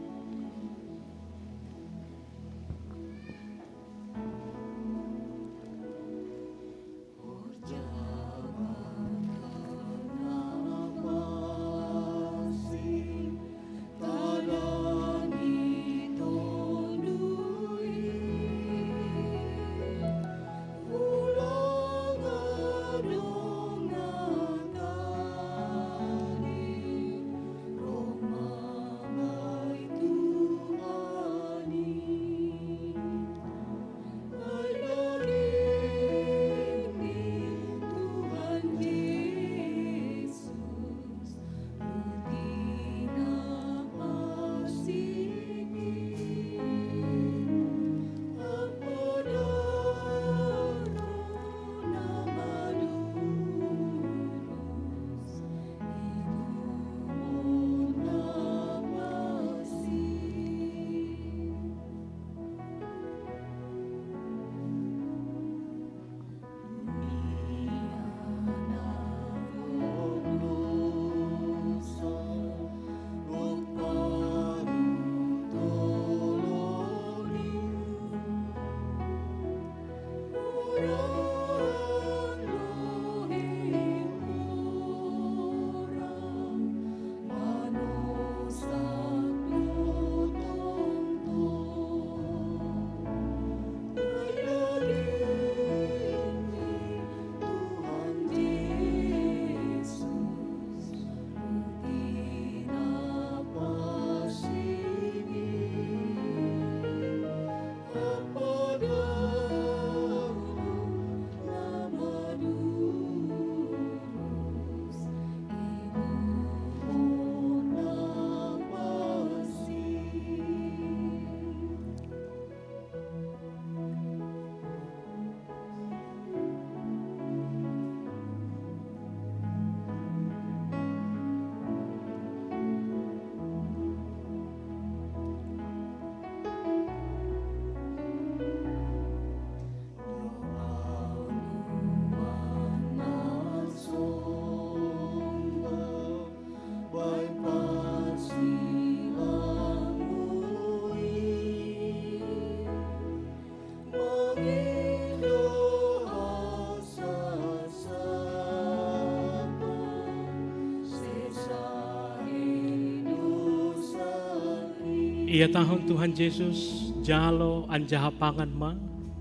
Ia tahun Tuhan Yesus jalo anjaha pangan ma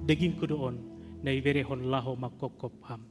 daging kudoon na iberehon laho makokop ham.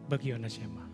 Bagian nasyama.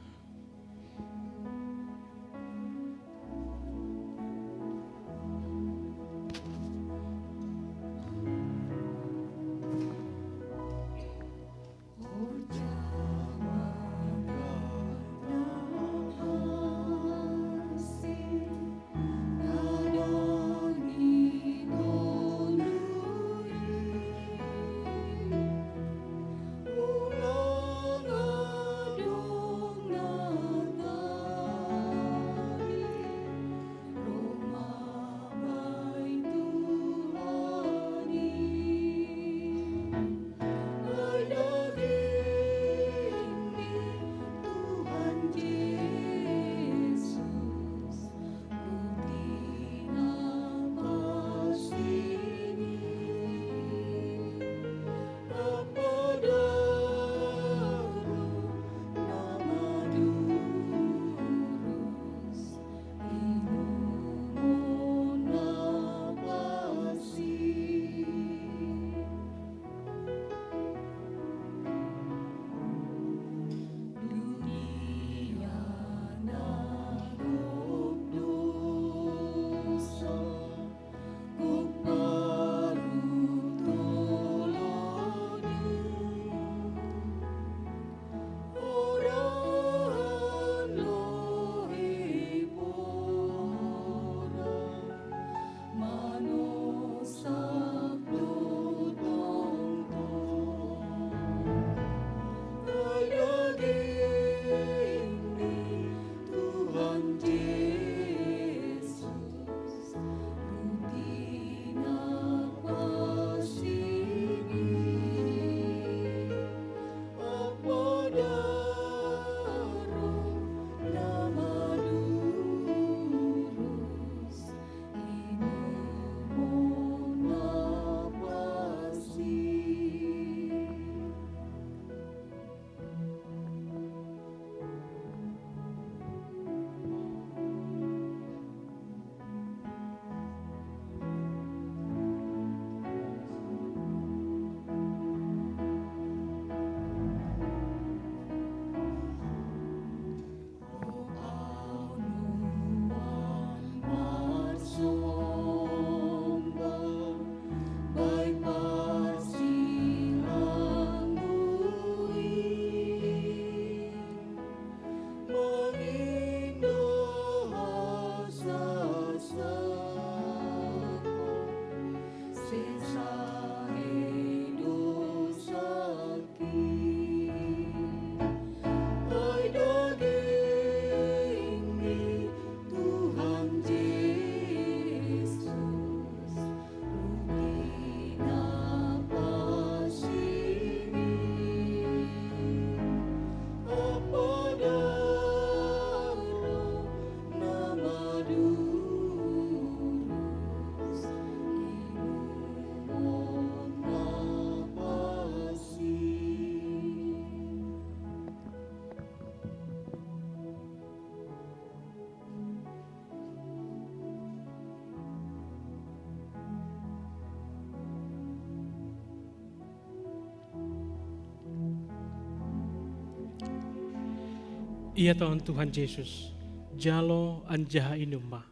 Iya Tuhan Yesus, jalo anjaha inumma,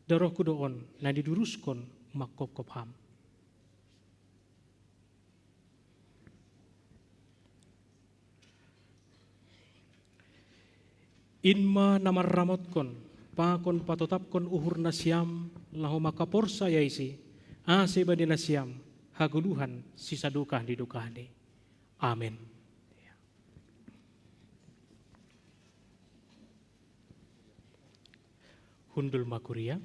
daroh kudoon na diduruskon makop-kop ham. Inma namar ramotkon, pakon patotapkon uhur nasyam, laho makaporsa yaisi, ase badi nasyam, haguluhan sisa duka di dukahni. Amin. Hundul makuria.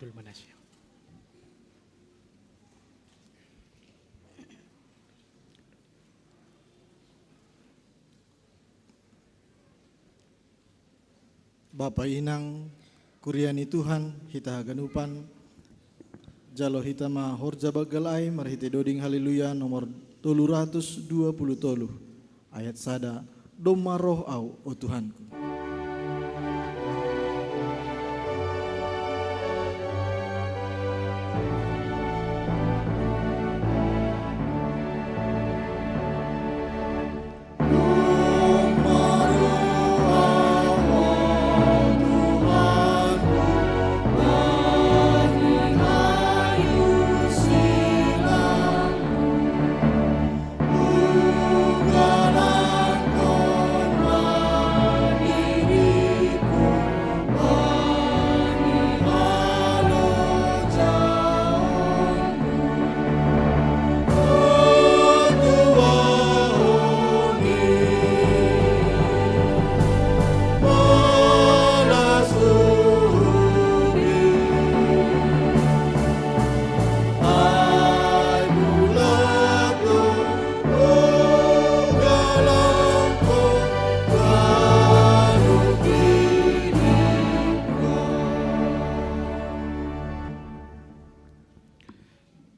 Adul Manasya. Bapa inang kuriani Tuhan hita haganupan jalo hita ma horja bagalai marhite doding haleluya nomor 320 ayat sada doma roh au o Tuhanku.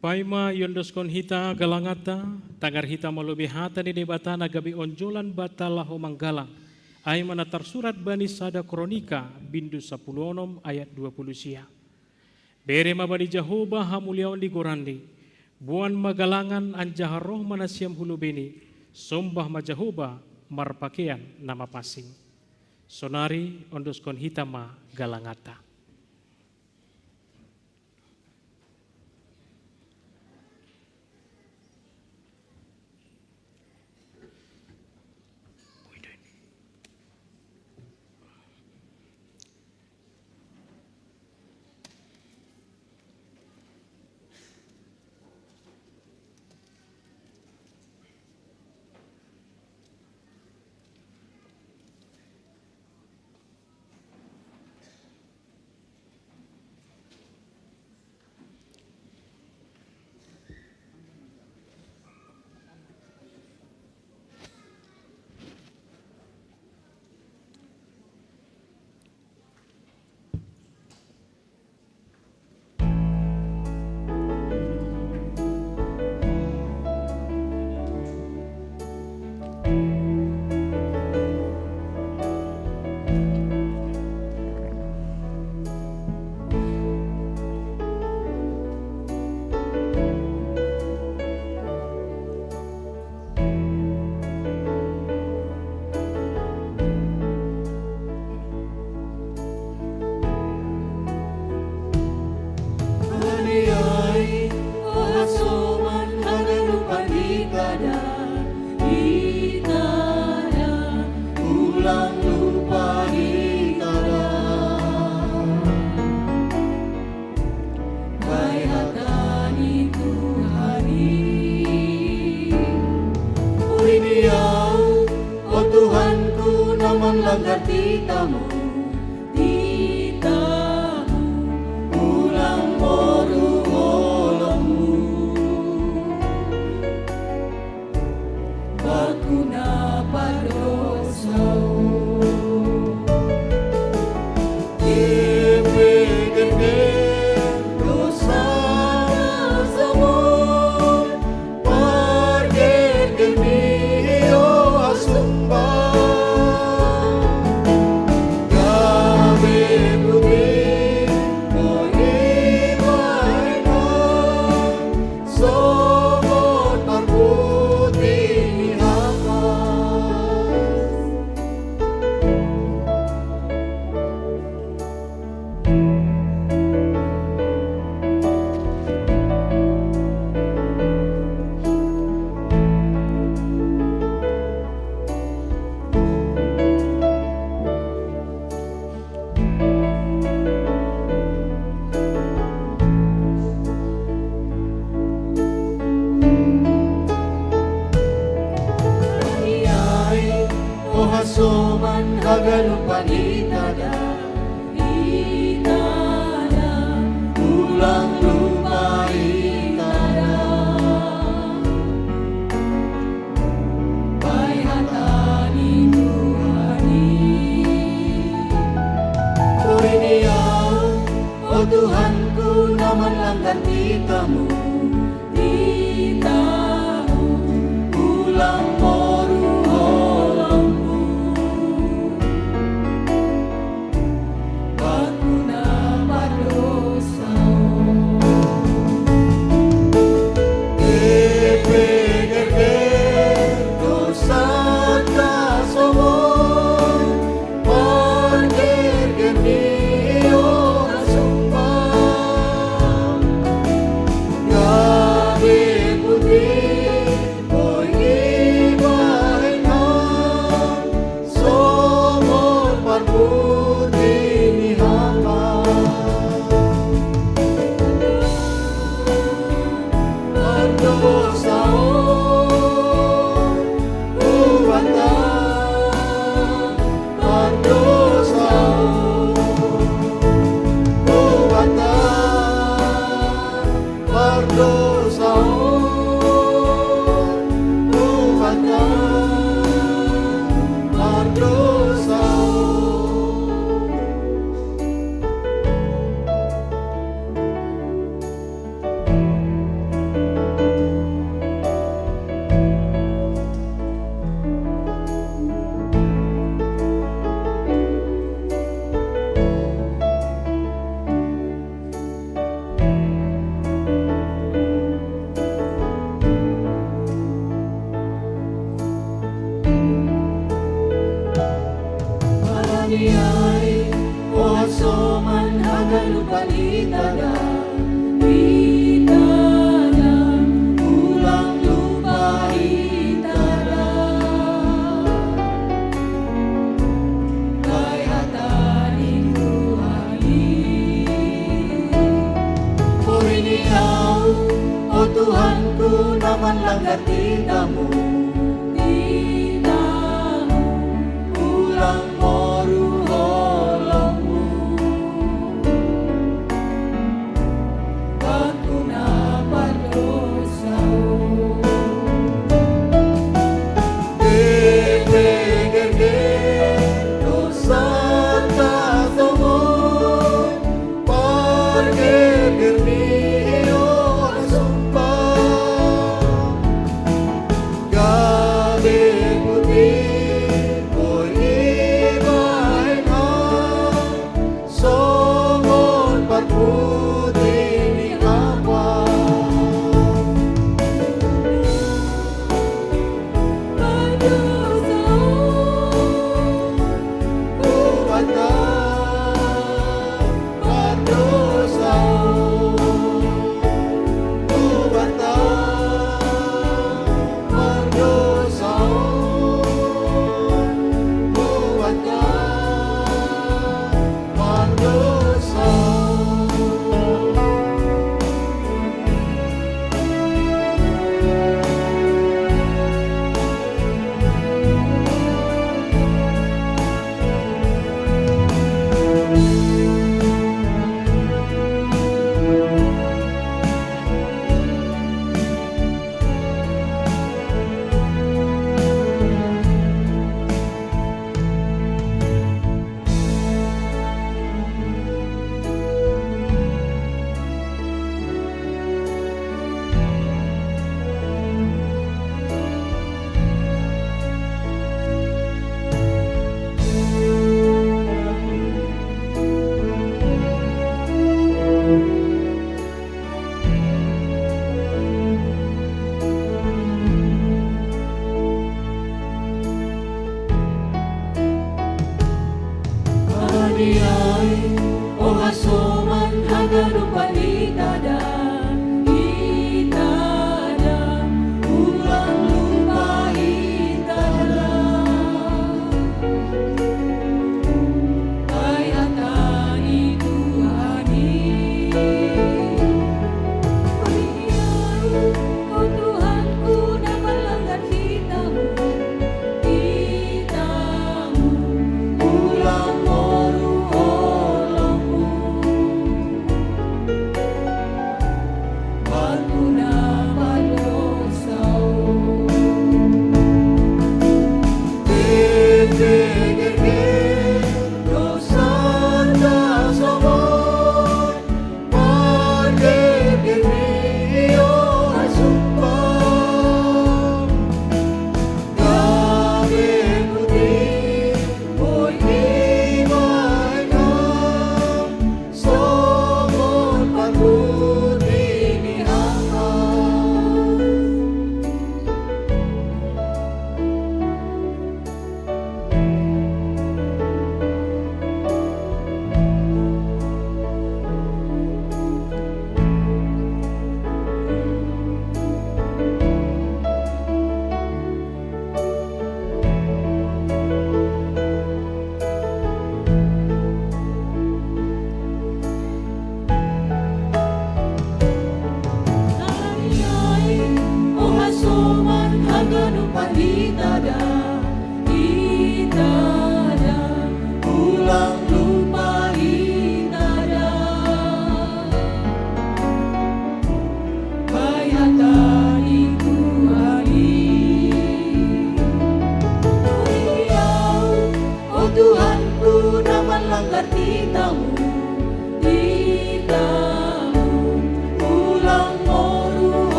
Paima yondoskon hita galangata, tagar hita melobi hata di debata nagabi onjolan batalah manggalang. Ay mana tersurat bani sada kronika bindu 10 ayat 20 sia. Bere mabadi Jehovah hamuliawan di gorandi. Buan magalangan anjah roh manasiam hulu beni. Sombah ma Jehovah marpakean nama pasing. Sonari ondoskon hita ma galangata. langgar titamu, titamu, ulang moru olongmu. Bakuna padosau, gede dosa semua, parger gemio asumba. Soman hagalupan itada, langgar titamu Titamu ulang moru holongmu Bakuna pardosa Geger dosa kasomon Pangerger niyo asumpah Gabi putih boy ibahenam Somon parputih ni hamba Pardosa uwata Pardosa uwata Pardosa uwata Pardosa Alaniai oasoman hagalupanitana Itada ulang lupa itada Kay hatanin Tuhani Puriniau o Tuhanku naman langgar titamu Titamu ulang moru holongmu Bakuna pardosa Geger dosa kasomon Pargeger niyo asumpah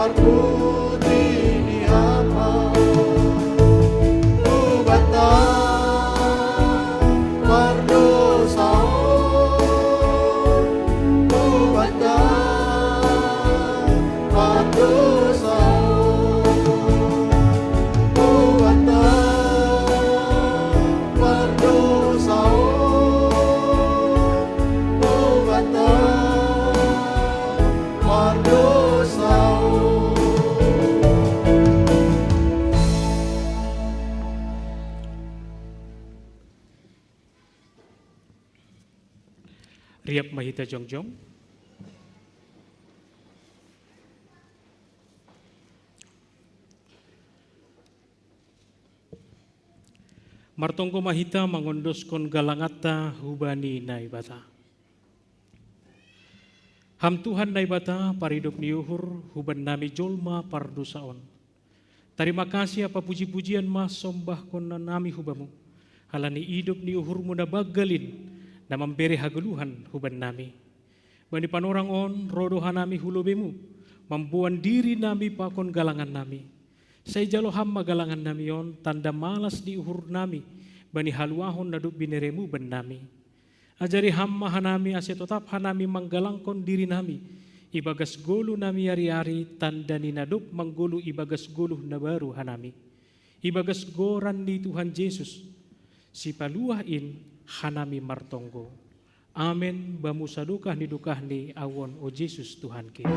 parpuji ni hamba ubata pardosa ubata pardosa ubata pardosa ubata pardosa. Riap mahita jongjong. Martongko mahita mangondoskon galangata hubani naibata. Ham Tuhan naibata paridop niuhur huban nami jolma pardosaon. Terima kasih apa puji-pujian mas sombah kon nami hubamu. Halani hidup niuhurmu na bagalin na memberi haguluhan huban nami. Bani panorang on rodohan nami hulobemu. Membuan diri nami pakon galangan nami. Saya jalo hamma galangan nami on tanda malas di uhur nami. Bani haluahon naduk bineremu ben nami. Ajari hamma hanami ase tetap hanami manggalangkon diri nami. Ibagas golu nami hari-hari tanda ni naduk manggolu ibagas golu na baru hanami. Ibagas goran ni Tuhan Yesus. Si paluahin hanami martonggo. Amen. Bamusadukah ni dukah ni awon o Yesus Tuhan kita.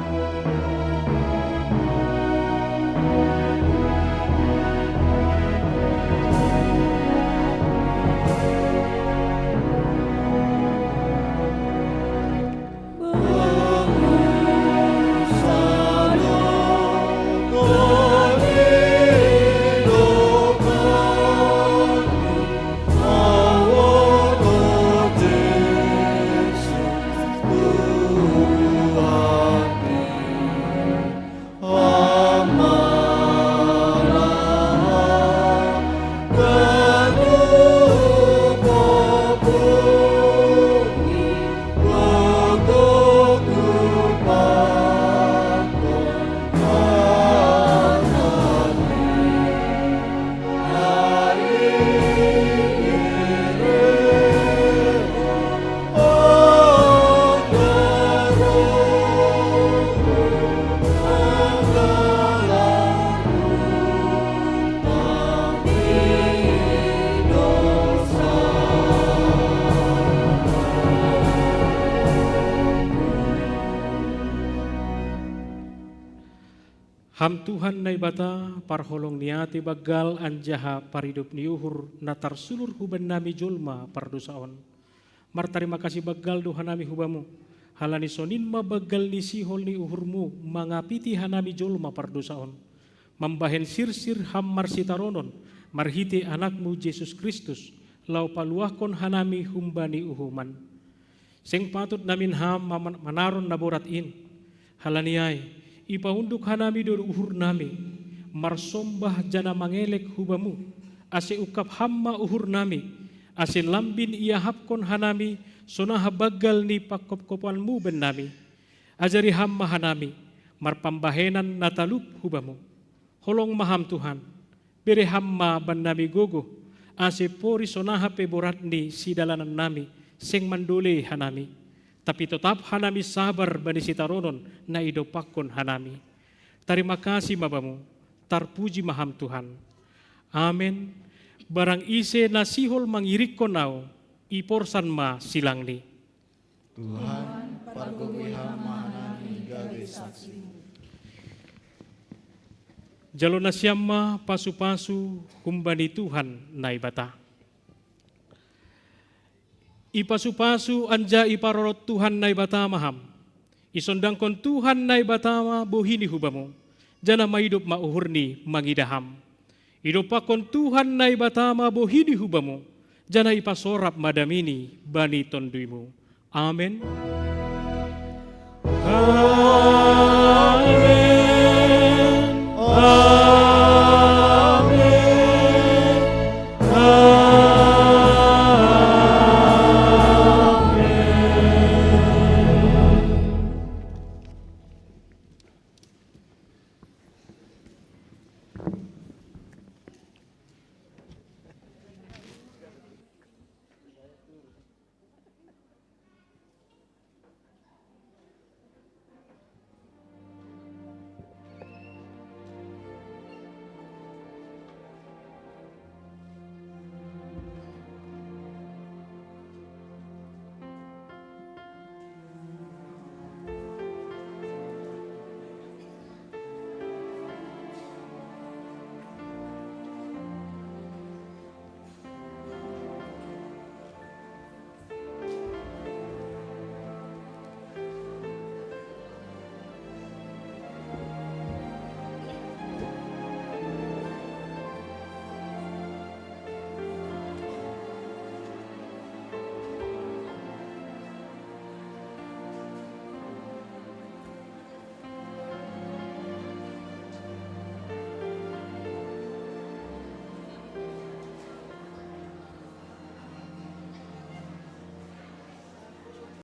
Ham Tuhan naibata parholong niati bagal anjaha paridop niuhur natar sulur huban nami jolma pardosaon. Mar terima kasih bagal dohan nami hubamu. Halani sonin ma bagal ni sihol ni uhurmu mangapiti hanami jolma pardosaon. Membahen sirsir ham marsitaronon marhiti anakmu Yesus Kristus lau paluahkon hanami humbani uhuman. Seng patut namin ham manaron naborat in. Halaniay ipaunduk hanami dor uhur nami marsombah jana mangelek hubamu ase ukap hamma uhur nami ase lambin ia hapkon hanami sonaha bagal ni pakop-kopanmu ben nami ajari hamma hanami marpambahenan natalup hubamu holong maham Tuhan bere hamma ban nami gogo ase pori sonaha peborat ni sidalanan nami seng mandole hanami. Tapi tetap hanami sabar bani sitaronon na idopakon hanami. Terima kasih mabamu, tarpuji maham Tuhan. Amen. Barang ise nasihol mangirikon nau, iporsan ma silang ni. Tuhan, pargogi hama nami gawe saksi. Jalo nasyamma pasu-pasu kumbani Tuhan naibata. Ipasu-pasu anja iparorot Tuhan naibata maham. Isondangkon Tuhan naibata bohini hubamu. Jana maidup mauhurni mangidaham. Idopakon Tuhan naibata bohini hubamu. Jana ipasorap madamini bani tonduimu. Amen.